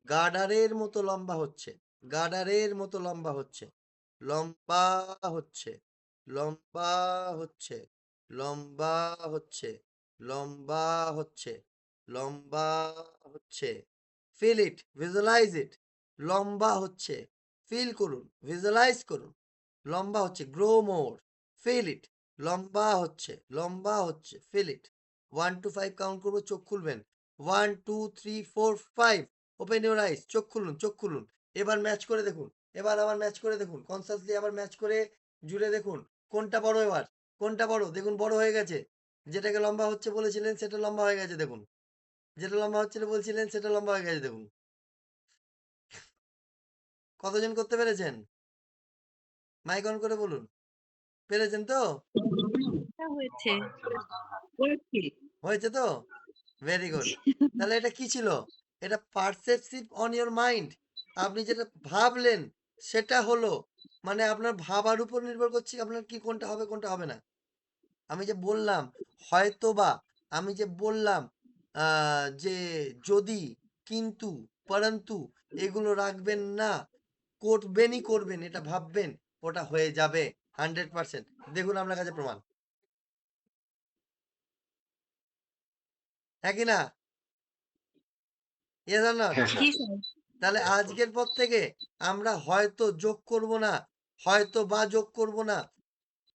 গার্ডারের মতো লম্বা হচ্ছে, গার্ডারের মতো লম্বা হচ্ছে, লম্বা হচ্ছে, লম্বা হচ্ছে, লম্বা হচ্ছে, লম্বা হচ্ছে, লম্বা হচ্ছে। ফিল ইট, ভিজুয়ালাইজ ইট। লম্বা হচ্ছে, ফিল করুন, ভিজুয়ালাইজ করুন। লম্বা হচ্ছে, গ্রো মোর। Feel it. লম্বা হচ্ছে, লম্বা হচ্ছে, ফিল ইট। 1 to 5 কাউন্ট করবো, চোখ খুলবেন। 1 2 3 4 5। Open your eyes. চোখ খুলুন, চোখ খুলুন। এবার ম্যাচ করে দেখুন, এবার আবার ম্যাচ করে দেখুন, কনসাসলি আবার ম্যাচ করে জুড়ে দেখুন কোনটা বড়। এবার কোনটা বড় দেখুন, বড় হয়ে গেছে। যেটাকে লম্বা হচ্ছে বলেছিলেন সেটা লম্বা হয়ে গেছে দেখুন, যেটা লম্বা হচ্ছিল বলছিলেন সেটা লম্বা হয়ে গেছে দেখুন। কতজন করতে পেরেছেন? মাইক অন করে বলুন, পেরেছেন তো? হয়েছে, হয়েছে। হয়েছে তো? Very good. তাহলে এটা কি ছিল? এটা পারসেপসিভ অন ইওর মাইন্ড। আপনি যেটা ভাবলেন সেটা হলো, মানে আপনার ভাবার উপর নির্ভর করছে আপনার কি কোনটা হবে কোনটা হবে না। আমি যে বললাম হয়তোবা, আমি যে বললাম যে যদি, কিন্তু, পরন্তু, এগুলো রাখবেন না, করবেনই করবেন, এটা ভাববেন, ওটা হয়ে যাবে 100%। দেখুন আপনার কাছে প্রমাণ, হ্যাঁ কি না? Yes or not? হ্যাঁ স্যার। তাহলে আজকের পর থেকে আমরা হয়তো যোগ করব না, হয়তো বা যোগ করব না,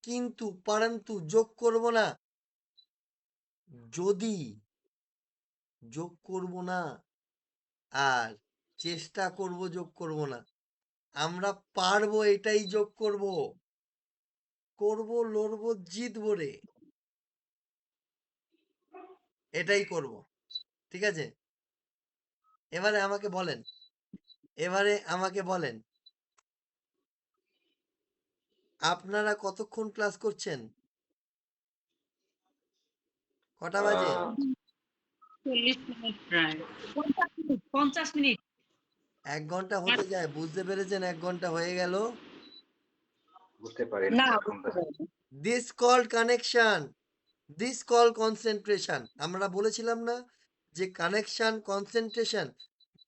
কিন্তু পরন্তু যোগ করব না, যদি যোগ করব না, আর চেষ্টা করব যোগ করব না। আমরা পারবো, এটাই যোগ করব, করব, লড়বো, জিতবো রে, এটাই করব। ঠিক আছে? এবারে আমাকে বলেন, এবারে আমাকে বলেন, আপনারা কতক্ষণ ক্লাস করছেন? কটা বাজে? আহ, 40 মিনিট প্রায়। 50 মিনিট। 1 ঘন্টা হতে যায়, বুঝতে পেরেছেন? 1 ঘন্টা হয়ে গেল। বুঝতে পারিনি না, এখন। বুঝতে পারিনি। This called connection, this call concentration. আমরা বলেছিলাম না যে কানেকশন, কনসেন্ট্রেশন,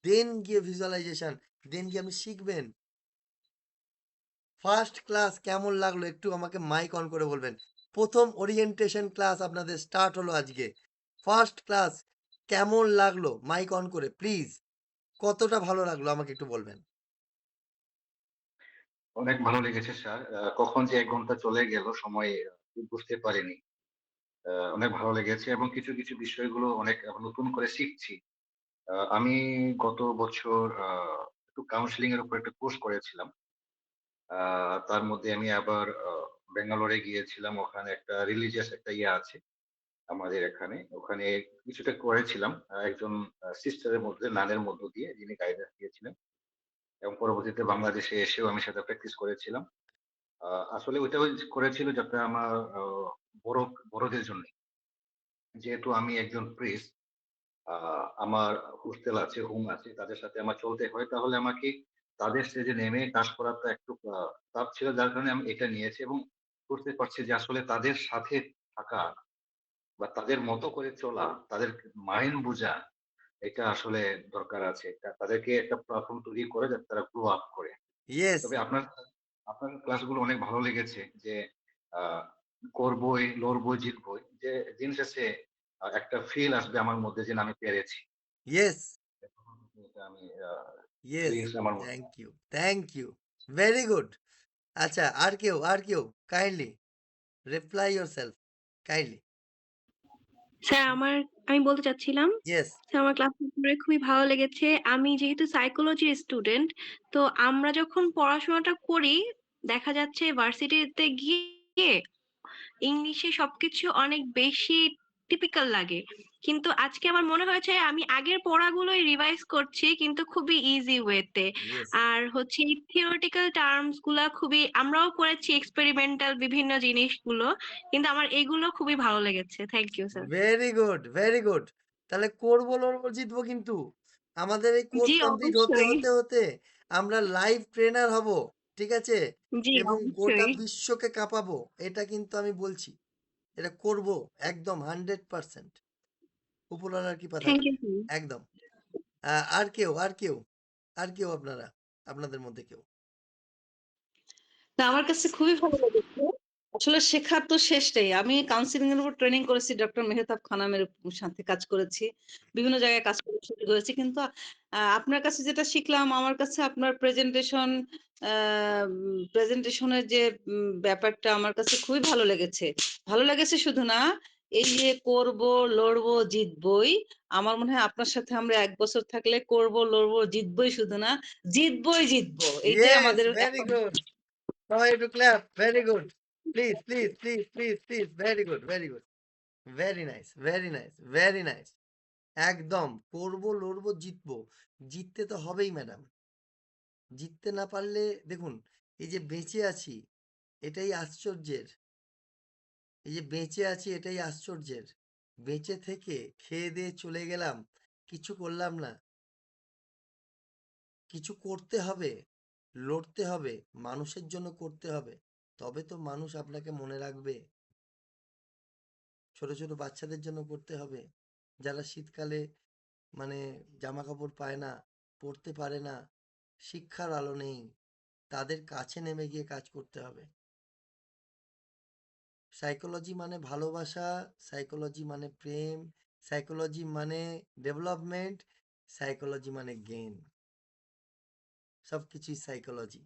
দেন গিয়ে ভিজুয়ালাইজেশন, দেন গিয়ে আপনি শিখবেন। ফার্স্ট ক্লাস কেমন লাগলো একটু আমাকে মাইক অন করে বলবেন। প্রথম ওরিয়েন্টেশন ক্লাস আপনাদের স্টার্ট হলো আজকে। ফার্স্ট ক্লাস কেমন লাগলো মাইক অন করে প্লিজ, কতটা ভালো লাগলো আমাকে একটু বলবেন। অনেক ভালো লেগেছে স্যার। কখন যে 1 ঘন্টা চলে গেল সময় বুঝতে পারিনি। অনেক ভালো লেগেছে এবং কিছু কিছু বিষয়গুলো অনেক নতুন করে শিখছি। আমি গত বছর একটু কাউন্সিলিং এর উপর একটা কোর্স করেছিলাম। তার মধ্যে আমি আবার ব্যাঙ্গালোরে গিয়েছিলাম। ওখানে একটা রিলিজিয়াস একটা ইয়ে আছে আমাদের এখানে। ওখানে কিছুটা করেছিলাম। একজন সিস্টারের মধ্যে, নানের মধ্য দিয়ে যিনি গাইডেন্স দিয়েছিলেন এবং পরবর্তীতে বাংলাদেশে এসেও আমি সেটা প্র্যাকটিস করেছিলাম। আসলে ওইটা করেছিল যাতে আমার বড় বড়দের জন্য, যেহেতু আমি একজন প্রিস্ট, আমার হোস্টেল আছে, হোম আছে, তাদের সাথে আমার চলতে হয়, তাহলে আমাকে তাদের স্টেজে নেমে কাজ করাটা একটু টাফ ছিল, যার কারণে আমি এটা নিয়েছি এবং বুঝতে পারছি যে আসলে তাদের সাথে থাকা বা তাদের মতো করে চলা, তাদের মাইন্ড বোঝা, এটা আসলে দরকার আছে। তাদেরকে একটা প্ল্যাটফর্ম তৈরি করে যাতে তারা গ্রো আপ করে। ইয়েস, তবে আপনার আপনার ক্লাসগুলো অনেক ভালো লেগেছে যে আহ, করবই, লড়বই, জিতবই, যে দিন শেষে একটা ফিল আসবে আমার মধ্যে যে না, আমি পেরেছি। ইয়েস, এটা আমি ইয়েস। ফিলিংস আমার মধ্যে। Thank you, thank you, very good. আচ্ছা, আর কেউ kindly reply yourself, kindly. Sir আমি বলতে চাচ্ছিলাম, ইয়েস, স্যার আমার ক্লাস করে খুবই ভালো লেগেছে। আমি যেহেতু সাইকোলজির স্টুডেন্ট, তো আমরা যখন পড়াশোনাটা করি দেখা যাচ্ছে ভার্সিটিতে গিয়ে ইংলিশে সবকিছু অনেক বেশি টিপিক্যাল লাগে, কিন্তু আজকে আমার মনে হয়েছে আমি আগের পড়াগুলোই রিভাইজ করছি কিন্তু খুবই ইজি ওয়েতে। ইয়েস, আর হচ্ছে থিওরিটিক্যাল টার্মস গুলা খুবই, আমরাও পড়েছি এক্সপেরিমেন্টাল বিভিন্ন জিনিসগুলো, কিন্তু আমার এগুলো খুবই ভালো লেগেছে। Thank you sir. Very good, very good. তাহলে করবো লড়বো জিতবো কিন্তু। আমাদের এই কোর্স জি কমপ্লিট হতে অবশ্যই। হতে হতে আমরা লাইভ ট্রেনার হব, ঠিক আছে? জি এবং গোটা অবশ্যই। বিশ্বকে কাঁপাবো, এটা কিন্তু আমি বলছি। এটা করব, একদম 100%। উপরওয়ালার কৃপা থ্যাংক থাকলে ইউ স্যার। একদম। আর কেউ আপনাদের মধ্যে কেউ? তা আমার কাছে খুবই ভালো লেগেছে। আসলে শেখার তো শেষ নেই। আমি কাউন্সেলিং এর উপর ট্রেনিং করেছি, ডক্টর মেহতাব খানমের সাথে কাজ করেছি। বিভিন্ন জায়গায় কাজ করার সুযোগ হয়েছে। কিন্তু আপনার কাছে যেটা শিখলাম, আমার কাছে আপনার প্রেজেন্টেশনের যে ব্যাপারটা আমার কাছে খুবই ভালো লেগেছে। ভালো লেগেছে শুধু না, এই যে করব, লড়বো, জিতবই। আমার মনে হয় আপনার সাথে আমরা ১ বছর থাকলে করব, লড়বো, জিতবই শুধু না, জিতবই জিতবো। এইটাই ইয়েস, আমাদের ভেরি এখন। গুড। সবাই একটু clap, very good. Please, please, please, please, please, very good, very good, very nice, very nice, very nice. একদম করবো লড়বো জিতবো। জিততে তো হবেই ম্যাডাম। জিততে না পারলে দেখুন, এই যে বেঁচে আছি এটাই আশ্চর্যের। এই যে বেঁচে আছি এটাই আশ্চর্যের। বেঁচে থেকে খেয়ে দিয়ে চলে গেলাম, কিছু করলাম না। কিছু করতে হবে, লড়তে হবে, মানুষের জন্য করতে হবে। তবে তো মানুষ আপনাকে মনে রাখবে। ছোট ছোট বাচ্চাদের জন্য করতে হবে, যারা শীতকালে মানে জামা কাপড় পায় না, পড়তে পারে না, শিক্ষার আলো নেই, তাদের কাছে নেমে গিয়ে কাজ করতে হবে। সাইকোলজি মানে ভালোবাসা, সাইকোলজি মানে প্রেম, সাইকোলজি মানে ডেভেলপমেন্ট, সাইকোলজি মানে গেম। সব কিছুই সাইকোলজি,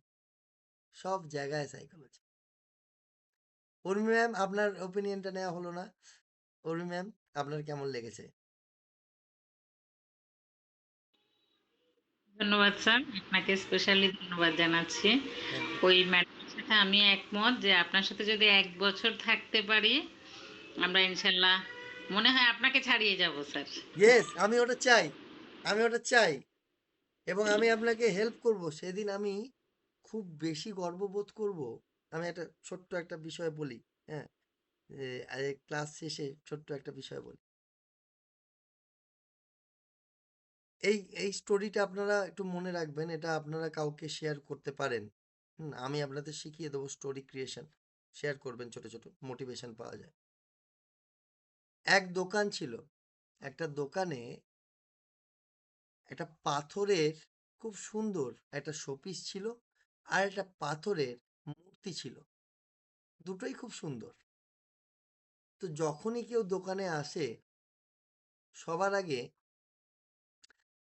সব জায়গায় সাইকোলজি। উর্মি ম্যাম, আপনার ওপিনিয়নটা নেওয়া হলো না। উর্মি ম্যাম, আপনার কেমন লেগেছে? ধন্যবাদ স্যার, আপনাকে স্পেশালি ধন্যবাদ জানাচ্ছি। Thank you. ওই ম্যাডামের সাথে আমি একমত যে আপনার সাথে যদি 1 বছর থাকতে পারি আমরা ইনশাল্লাহ মনে হয় আপনাকে ছাড়িয়ে যাব স্যার। ইয়েস, আমি ওটা চাই, আমি ওটা চাই। এবং আমি আপনাকে হেল্প করব। সেদিন আমি খুব বেশি গর্ববোধ করব। আমি একটা ছোট্ট একটা বিষয় বলি, হ্যাঁ? ক্লাস শেষে ছোট্ট একটা বিষয় বলি। এই স্টোরিটা আপনারা একটু মনে রাখবেন, এটা আপনারা কাউকে শেয়ার করতে পারেন। আমি আপনাদের শিখিয়ে দেবো স্টোরি ক্রিয়েশন। শেয়ার করবেন, ছোট ছোট মোটিভেশন পাওয়া যায়। এক দোকান ছিল, একটা দোকানে একটা পাথরের খুব সুন্দর একটা শোপিস ছিল, আর একটা পাথরের মূর্তি ছিল। দুটোই খুব সুন্দর। তো যখনই কেউ দোকানে আসে সবার আগে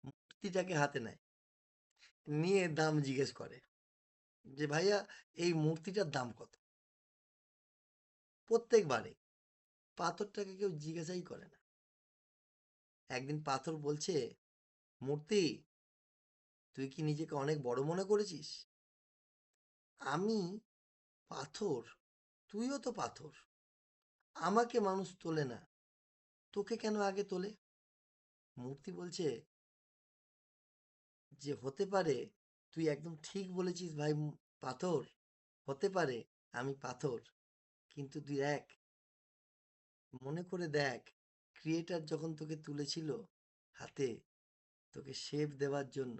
মূর্তিটাকে হাতে নেয়, নিয়ে দাম জিজ্ঞেস করে যে ভাইয়া এই মূর্তিটার দাম কত। প্রত্যেকবারে পাথরটাকে কেউ জিজ্ঞাসাই করে না। একদিন পাথর বলছে, মূর্তি, তুই কি নিজেকে অনেক বড় মনে করেছিস? আমি পাথর, তুইও তো পাথর। আমাকে মানুষ তোলে না, তোকে কেন আগে তোলে? মূর্তি বলছে যে হতে পারে, তুই একদম ঠিক বলেছিস ভাই পাথর, হতে পারে আমি পাথর, কিন্তু তুই দেখ, মনে করে দেখ, ক্রিয়েটার যখন তোকে তুলেছিল হাতে তোকে শেপ দেওয়ার জন্য,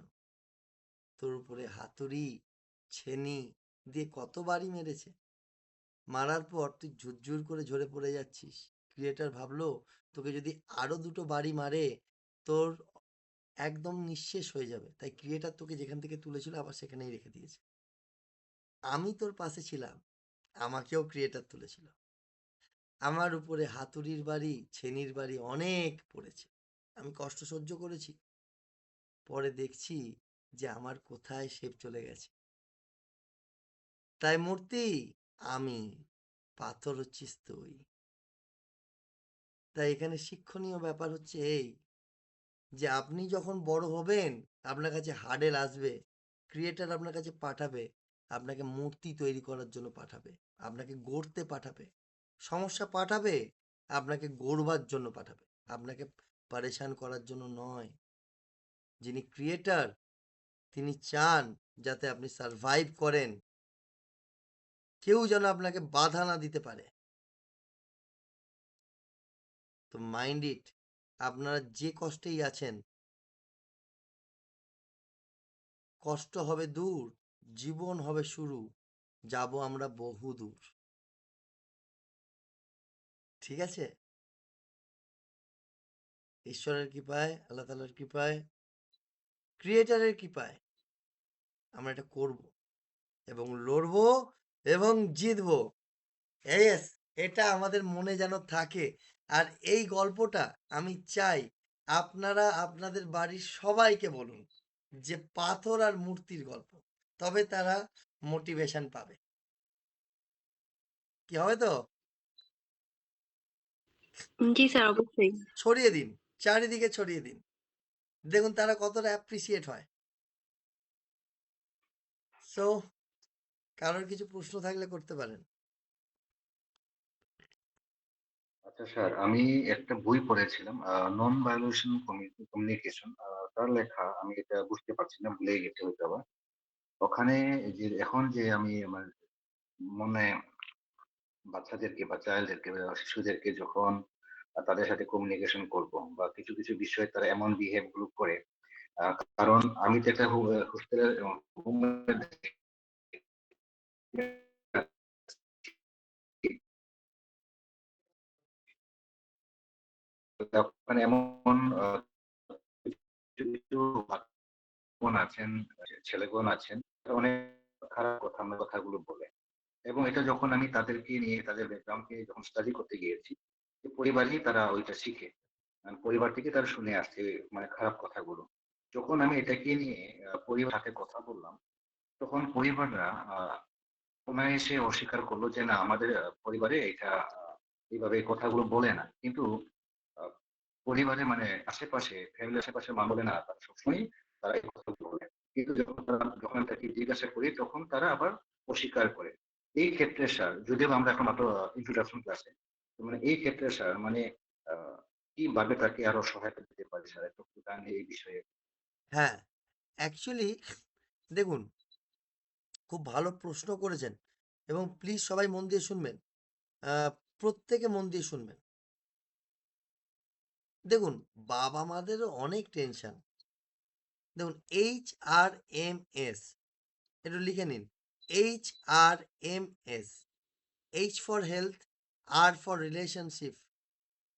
তোর উপরে হাতুড়ি ছেনি দিয়ে কত বাড়ি মেরেছে। মারার পর তুই ঝুরঝুর করে ঝরে পড়ে যাচ্ছিস। ক্রিয়েটার ভাবলো তোকে যদি আরো দুটো বাড়ি মারে তোর একদম নিঃশেষ হয়ে যাবে, তাই ক্রিয়েটার তোকে যেখান থেকে তুলেছিল আবার সেখানেই রেখে দিয়েছে। আমি তোর পাশে ছিলাম, আমাকেও ক্রিয়েটার তুলেছিল। আমার উপরে হাতুড়ির বাড়ি ছেনির বাড়ি অনেক পড়েছে, আমি কষ্ট সহ্য করেছি। পরে দেখছি যে আমার কোথায় শেপ চলে গেছে। তাই মূর্তি আমি, পাথর হচ্ছিস তুই। তাই এখানে শিক্ষণীয় ব্যাপার হচ্ছে এই, যে আপনি যখন বড় হবেন আপনার কাছে হার্ডেল আসবে, ক্রিয়েটার আপনার কাছে পাঠাবে, আপনাকে মূর্তি তৈরি করার জন্য পাঠাবে, আপনাকে গড়তে পাঠাবে, সমস্যা পাঠাবে, আপনাকে গড়বার জন্য পাঠাবে, আপনাকে পারেশান করার জন্য নয়। যিনি ক্রিয়েটার তিনি চান যাতে আপনি সারভাইভ করেন, কেউ যেন আপনাকে বাধা না দিতে পারে। তো মাইন্ড ইট, আপনারা যে কষ্টেই আছেন, কষ্ট হবে দূর, জীবন হবে শুরু, যাব আমরা বহু দূর। ঠিক আছে? ঈশ্বরের কৃপায়, আল্লাহ তাআলার কৃপায়, ক্রিয়েটারের কৃপায় আমরা এটা করব এবং লড়বো এবং জিতবো। ইয়েস, এটা আমাদের মনে যেন থাকে। আর এই গল্পটা আমি চাই আপনারা আপনাদের বাড়ির সবাইকে বলুন যে পাথর আর মূর্তির গল্প, তবে তারা মোটিভেশন পাবে। কি হবে তো? জি স্যার, অবশ্যই। ছড়িয়ে দিন, চারিদিকে ছড়িয়ে দিন, দেখুন তারা কতটা অ্যাপ্রিসিয়েট হয়। সো কারোর কিছু প্রশ্ন থাকলে করতে পারেন। আচ্ছা স্যার, আমি একটা বই পড়েছিলাম নন ভায়োলেশন কমিউনিকেশন, তার লেখা আমি এটা বুঝতে পারছি না, ভুলে গেছি হয়তো আবার। ওখানে যে এখন যে আমি আমার মনে বাচ্চাদেরকে বা চাইল্ডদেরকে বা শিশুদেরকে যখন তাদের সাথে কমিউনিকেশন করব বা কিছু কিছু বিষয়ে তারা এমন বিহেভ গুলো করে, কারণ আমি তো একটা হোস্টেলের ওখানে এমন কিছু কিছু বোন আছেন, ছেলেগণ আছেন, অনেক খারাপ কথা কথাগুলো বলে। এবং এটা যখন আমি তাদেরকে নিয়ে তাদের ব্যাকগ্রাউন্ডকে যখন স্টাডি করতে গিয়েছি, যে পরিবারেই তারা ওইটা শিখে, পরিবার থেকে তারা শুনে আসছে মানে খারাপ কথাগুলো। যখন আমি এটাকে নিয়ে পরিবারের সাথে কথা বললাম, তখন পরিবাররা অনায়াসে অস্বীকার করলো যে না, আমাদের পরিবারে এটা এইভাবে এই কথাগুলো বলে না। কিন্তু আহ, পরিবারে মানে আশেপাশে ফ্যামিলির আশেপাশে মা বলে না, তারা সবসময় তারা এই কথাগুলো বলে। কিন্তু যখন তাকে জিজ্ঞাসা করি তখন তারা আবার অস্বীকার করে। এই ক্ষেত্রে স্যার, যদিও আমরা এখন মাত্র ইন্ট্রোডাকশন ক্লাসে, মানে এই ক্ষেত্রে স্যার মানে আহ, কিভাবে তাকে আরো সহায়তা দিতে পারি স্যার, একটু জানলে এই বিষয়ে। হ্যাঁ, অ্যাকচুয়ালি দেখুন, খুব ভালো প্রশ্ন করেছেন এবং প্লিজ সবাই মন দিয়ে শুনবেন। আহ, প্রত্যেকে মন দিয়ে শুনবেন। দেখুন, বাবা মাদেরও অনেক টেনশন। দেখুন, HRMS একটু লিখে নিন। HRMS, H for health, R for relationship,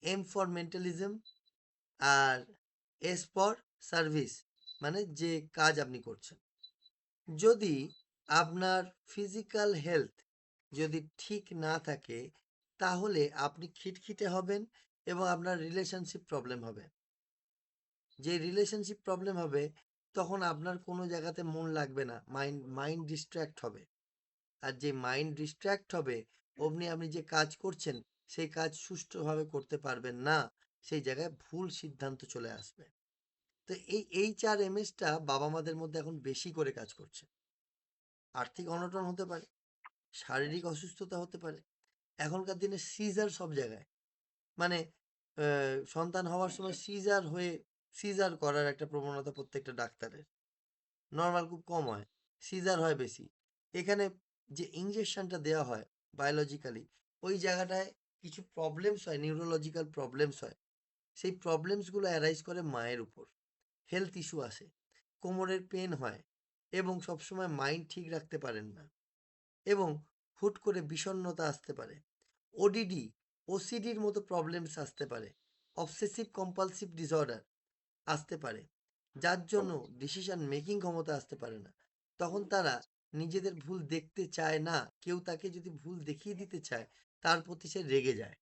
M for mentalism, আর S ফর সার্ভিস, মানে যে কাজ আপনি করছেন। যদি আপনার ফিজিক্যাল হেলথ যদি ঠিক না থাকে তাহলে আপনি খিটখিটে হবেন এবং আপনার রিলেশনশিপ প্রবলেম হবে। যে রিলেশনশিপ প্রবলেম হবে তখন আপনার কোনো জায়গাতে মন লাগবে না, মাইন্ড ডিস্ট্র্যাক্ট হবে। আর যে মাইন্ড ডিস্ট্র্যাক্ট হবে অমনি আপনি যে কাজ করছেন সেই কাজ সুষ্ঠুভাবে করতে পারবেন না, সেই জায়গায় ভুল সিদ্ধান্ত চলে আসবে। তো এই HRMSটা বাবা মাদের মধ্যে এখন বেশি করে কাজ করছে। আর্থিক অনটন হতে পারে, শারীরিক অসুস্থতা হতে পারে, এখনকার দিনে সিজার সব জায়গায়, মানে সন্তান হওয়ার সময় সিজার হয়ে সিজার করার একটা প্রবণতা প্রত্যেকটা ডাক্তারের। নর্মাল খুব কম হয়, সিজার হয় বেশি। এখানে যে ইঞ্জেকশনটা দেওয়া হয় বায়োলজিক্যালি, ওই জায়গাটায় কিছু প্রবলেমস হয়, নিউরোলজিক্যাল প্রবলেমস হয়। সেই প্রবলেমসগুলো অ্যারাইজ করে মায়ের উপর, হেলথ ইস্যু আসে, কোমরের পেন হয়, এবং সবসময় মাইন্ড ঠিক রাখতে পারেন না এবং হুট করে বিষণ্ণতা আসতে পারে, ওডিডি ওসিডির মতো প্রবলেমস আসতে পারে, অবসেসিভ কম্পালসিভ ডিসঅর্ডার আসতে পারে, যার জন্য ডিসিশন মেকিং ক্ষমতা আসতে পারে না। তখন তারা নিজেদের ভুল দেখতে চায় না, কেউ তাকে যদি ভুল দেখিয়ে দিতে চায় তার প্রতি সে রেগে যায়।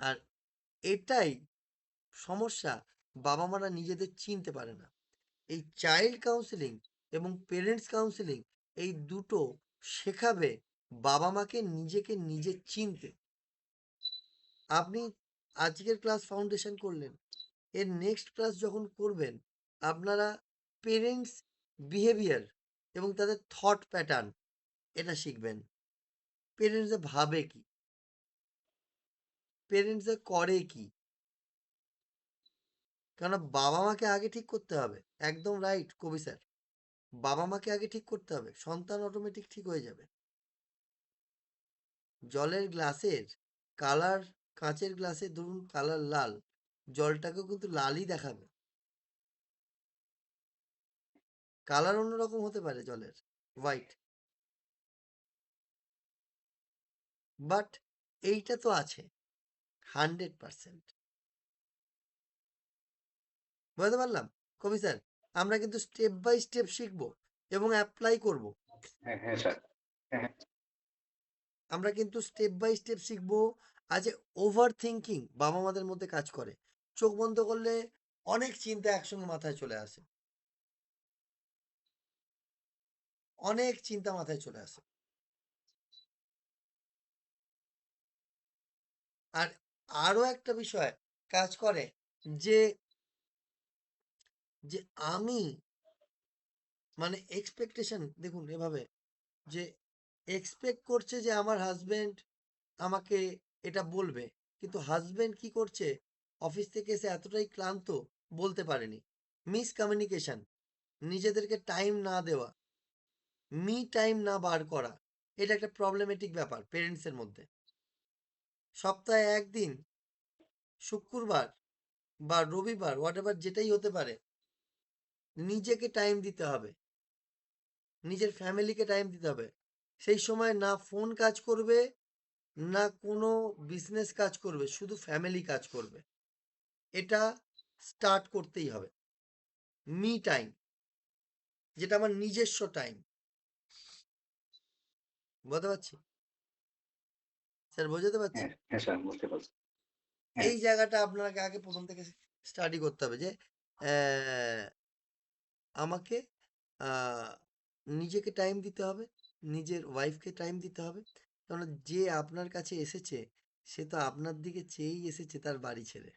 আর এটাই সমস্যা, বাবা মারা নিজেদের চিনতে পারে না। এই চাইল্ড কাউন্সেলিং এবং পেরেন্টস কাউন্সেলিং এই দুটো শেখাবে বাবা মাকে নিজেকে নিজে চিনতে। আপনি আজকের ক্লাস ফাউন্ডেশন করলেন, এর নেক্সট ক্লাস যখন করবেন আপনারা পেরেন্টস বিহেভিয়ার এবং তাদের থট প্যাটার্ন এটা শিখবেন। পেরেন্টসে ভাবে কি, পেরেন্টসে করে কি, কেন বাবা মাকে আগে ঠিক করতে হবে। একদম রাইট কবি স্যার, বাবা মাকে আগে ঠিক করতে হবে, সন্তান অটোমেটিক ঠিক হয়ে যাবে। জলের গ্লাসের কালার, কাঁচের গ্লাসে ধরুন কালার লাল, জলটাকেও কিন্তু লালই দেখাবে, কালার অন্যরকম হতে পারে জলের, হোয়াইট, বাট এইটা তো আছে 100%। বুঝতে পারলাম কবি স্যার, আমরা কিন্তু স্টেপ বাই স্টেপ শিখবো এবং অ্যাপ্লাই করব। হ্যাঁ হ্যাঁ স্যার। হ্যাঁ আমরা কিন্তু স্টেপ বাই স্টেপ শিখবো। আজ ওভার থিঙ্কিং বাবা মাদের মধ্যে কাজ করে, চোখ বন্ধ করলে অনেক চিন্তা একসঙ্গে মাথায় চলে আসে, অনেক চিন্তা মাথায় চলে আসে। আর আরো একটা বিষয় কাজ করে যে যে আমি মানে এক্সপেকটেশন, দেখুন এভাবে যে এক্সপেক্ট করছে যে আমার হাজবেন্ড আমাকে এটা বলবে, কিন্তু হাজবেন্ড কি করছে, অফিস থেকে এসে এতটাই ক্লান্ত বলতে পারেনি, মিসকমিউনিকেশন, নিজেদেরকে টাইম না দেওয়া, মি টাইম না বার করা, এটা একটা প্রবলেমেটিক ব্যাপার পেরেন্টসের মধ্যে। সপ্তাহে একদিন শুক্রবার বা রবিবার হোয়াট এভার যেটাই হতে পারে, নিজেকে টাইম দিতে হবে, নিজের ফ্যামিলিকে টাইম দিতে হবে। সেই সময় না ফোন কাজ করবে, না কোনো বিজনেস কাজ করবে, শুধু ফ্যামিলি কাজ করবে। এটা স্টার্ট করতেই হবে। মি টাইম, যেটা আমার নিজস্ব টাইম। বুঝতে পারছি স্যার, বোঝাতে পারছি? হ্যাঁ হ্যাঁ স্যার, বুঝতে পারছি। হ্যাঁ এই জায়গাটা আপনাকে আগে প্রথম থেকে স্টাডি করতে হবে যে আমাকে নিজেকে টাইম দিতে হবে, নিজের ওয়াইফকে টাইম দিতে হবে। কারণ যে আপনার কাছে এসেছে সে তো আপনার দিকে চেয়েই এসেছে তার বাড়ি ছেড়ে,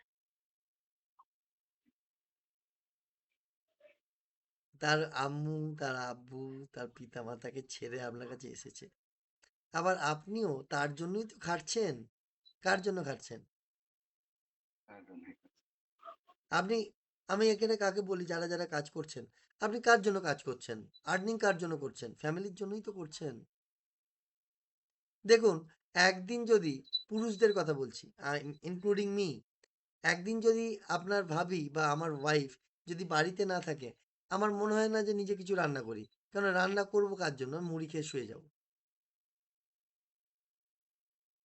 তার আম্মু, তার আব্বু, তার পিতা মাতাকে ছেড়ে আপনার কাছে এসেছে। আবার আপনিও তার জন্যই তো খাটছেন। কার জন্য খাটছেন একদম, হ্যাঁ। আপনি? আমি এখানে কাকে বলি, যারা যারা কাজ করছেন, আপনি কার জন্য কাজ করছেন? আর্নিং কার জন্য করছেন? ফ্যামিলির জন্যই তো করছেন। দেখুন, একদিন যদি, পুরুষদের কথা বলছি, ইনক্লুডিং মি, একদিন যদি আপনার ভাবি বা আমার ওয়াইফ যদি বাড়িতে না থাকে, আমার মনে হয় না যে নিজে কিছু রান্না করি। কারণ রান্না করবো কার জন্য? আমি মুড়ি খেয়ে শুয়ে যাব।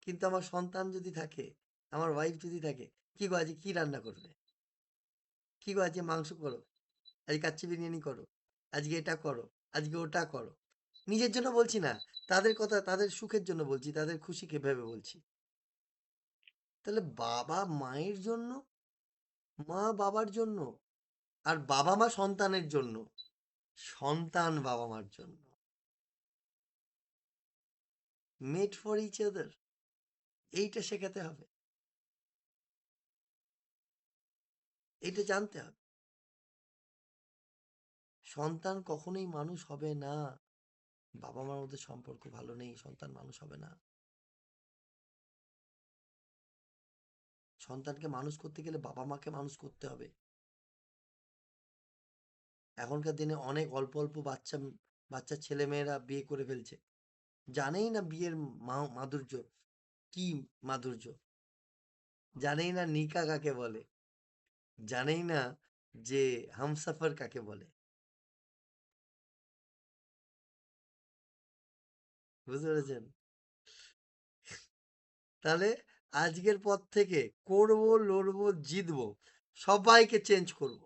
কিন্তু আমার সন্তান যদি থাকে, আমার ওয়াইফ যদি থাকে, কি গো আজকে কি রান্না করবে? কি গো আজকে মাংস করো, আজকে কাচ্চি বিরিয়ানি করো, আজকে এটা করো, আজকে ওটা করো। নিজের জন্য বলছি না, তাদের কথা, তাদের সুখের জন্য বলছি, তাদের খুশিকে ভেবে বলছি। তাহলে বাবা মায়ের জন্য, মা বাবার জন্য, আর বাবা মা সন্তানের জন্য, সন্তান বাবা মার জন্য। মেড ফর ইচ আদার, এইটা শেখাতে হবে, এইটা জানতে হবে। সন্তান কখনোই মানুষ হবে না, বাবা মার মধ্যে সম্পর্ক ভালো নেই, সন্তান মানুষ হবে না। সন্তানকে মানুষ করতে গেলে বাবা মাকে মানুষ করতে হবে। এখনকার দিনে অনেক অল্প অল্প বাচ্চা বাচ্চা ছেলে মেয়েরা বিয়ে করে ফেলছে, জানেই না বিয়ের মাধুর্য কি, মাধুর্য জানেই না, নিকা কাকে বলে জানেই না, যে হামসফর কাকে বলে। বুঝতে পেরেছেন? তাহলে আজকের পর থেকে করবো, লড়বো, জিতবো, সবাইকে চেঞ্জ করব।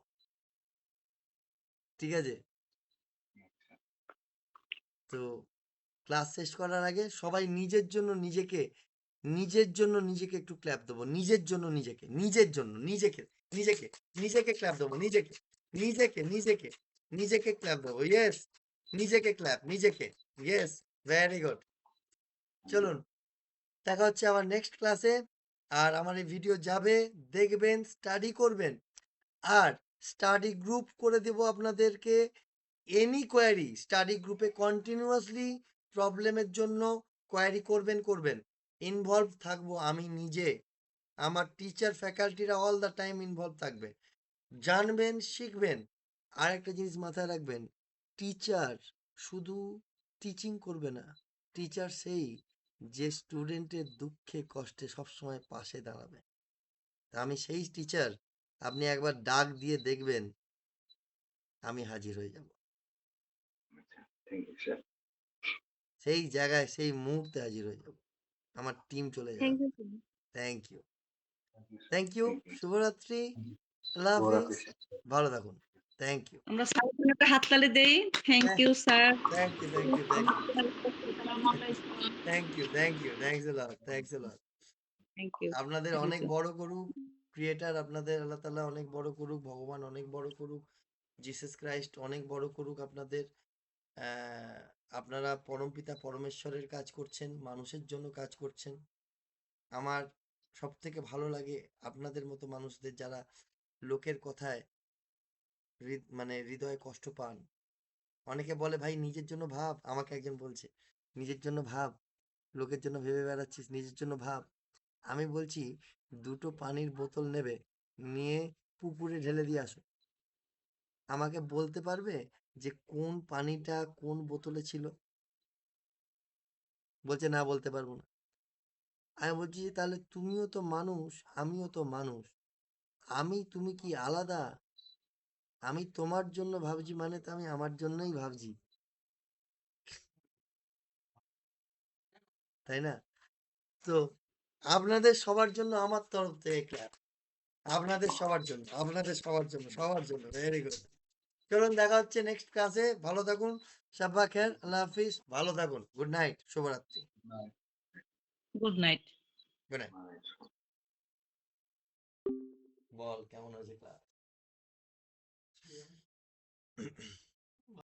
ঠিক আছে? তো ক্লাস শেষ করার আগে সবাই নিজের জন্য নিজেকে একটু ক্ল্যাপ দেবো। নিজের জন্য নিজেকে ক্ল্যাপ দেবো। নিজেকে ক্ল্যাপ দেবো। ইয়েস, নিজেকে ক্ল্যাপ, ইয়েস, ভেরি গুড। চলুন, দেখা হচ্ছে আমার নেক্সট ক্লাসে। আর আমার এই ভিডিও যাবে, দেখবেন, স্টাডি করবেন। আর স্টাডি গ্রুপ করে দেব আপনাদেরকে। এনি কোয়ারি স্টাডি গ্রুপে কন্টিনিউয়াসলি প্রবলেমের জন্য কোয়ারি করবেন। ইনভলভ থাকবো আমি নিজে, আমার টিচার ফ্যাকাল্টিরা অল দ্য টাইম ইনভলভ থাকবে। জানবেন, শিখবেন। আর একটা জিনিস মাথায় রাখবেন, টিচার শুধু টিচিং করবে না। টিচার সেই যে স্টুডেন্টের দুঃখে কষ্টে সবসময় পাশে দাঁড়াবে। তা আমি সেই টিচার, আপনি একবার ডাক দিয়ে দেখবেন, আমি হাজির হয়ে যাব। Thank you sir. সেই জায়গায় সেই মুহূর্তে হাজির হয়ে যাব, আমার টিম চলে যাবে। Thank you. Thank you, thank you sir. Thank you. Thank you. শুভরাত্রি, আল্লাহ হাফিজ, শুভরাত্রি স্যার। ভালো থাকুন। থ্যাংক ইউ, আমরা স্যারের জন্য একটা হাততালি দেই। Thank you sir. Thank you, thank you, thank you, thanks a lot, thank you. আপনাদের অনেক বড় করুক ক্রিয়েটার, আপনাদের আল্লাহ তাআলা অনেক বড় করুক, ভগবান অনেক বড় করুক, জিসাস ক্রাইস্ট অনেক বড় করুক আপনাদের। আহ, আপনারা পরমপিতা পরমেশ্বরের কাজ করছেন, মানুষের জন্য কাজ করছেন। আমার সব থেকে ভালো লাগে আপনাদের মতো মানুষদের, যারা লোকের কথায় মানে হৃদয়ে কষ্ট পান। অনেকে বলে ভাই নিজের জন্য ভাব, আমাকে একজন বলছে নিজের জন্য ভাব, লোকের জন্য ভেবে বেড়াচ্ছিস, নিজের জন্য ভাব। আমি বলছি দুটো পানির বোতল নেবে, নিয়ে পুকুরে ঢেলে দিয়ে আসো। আমাকে বলতে পারবে যে কোন পানিটা কোন বোতলে ছিল? বলছে না, বলতে পারবো না। আমি বলছি যে তাহলে তুমিও তো মানুষ, আমিও তো মানুষ, তুমি কি আলাদা? আমি তোমার জন্য ভাবছি মানে তো আমি আমার জন্যই ভাবছি, তাই না? তো আপনাদের সবার জন্য আমার তরফ থেকে ক্ল্যাপ। সবার জন্য ভেরি গুড। চলুন, দেখা হচ্ছে নেক্সট ক্লাসে। ভালো থাকুন, সাব্বা খের, আল্লাহ হাফিজ, ভালো থাকুন, গুড নাইট, শুভরাত্রি। Good night. Good night. বল কেমন হয়েছে ক্লাস?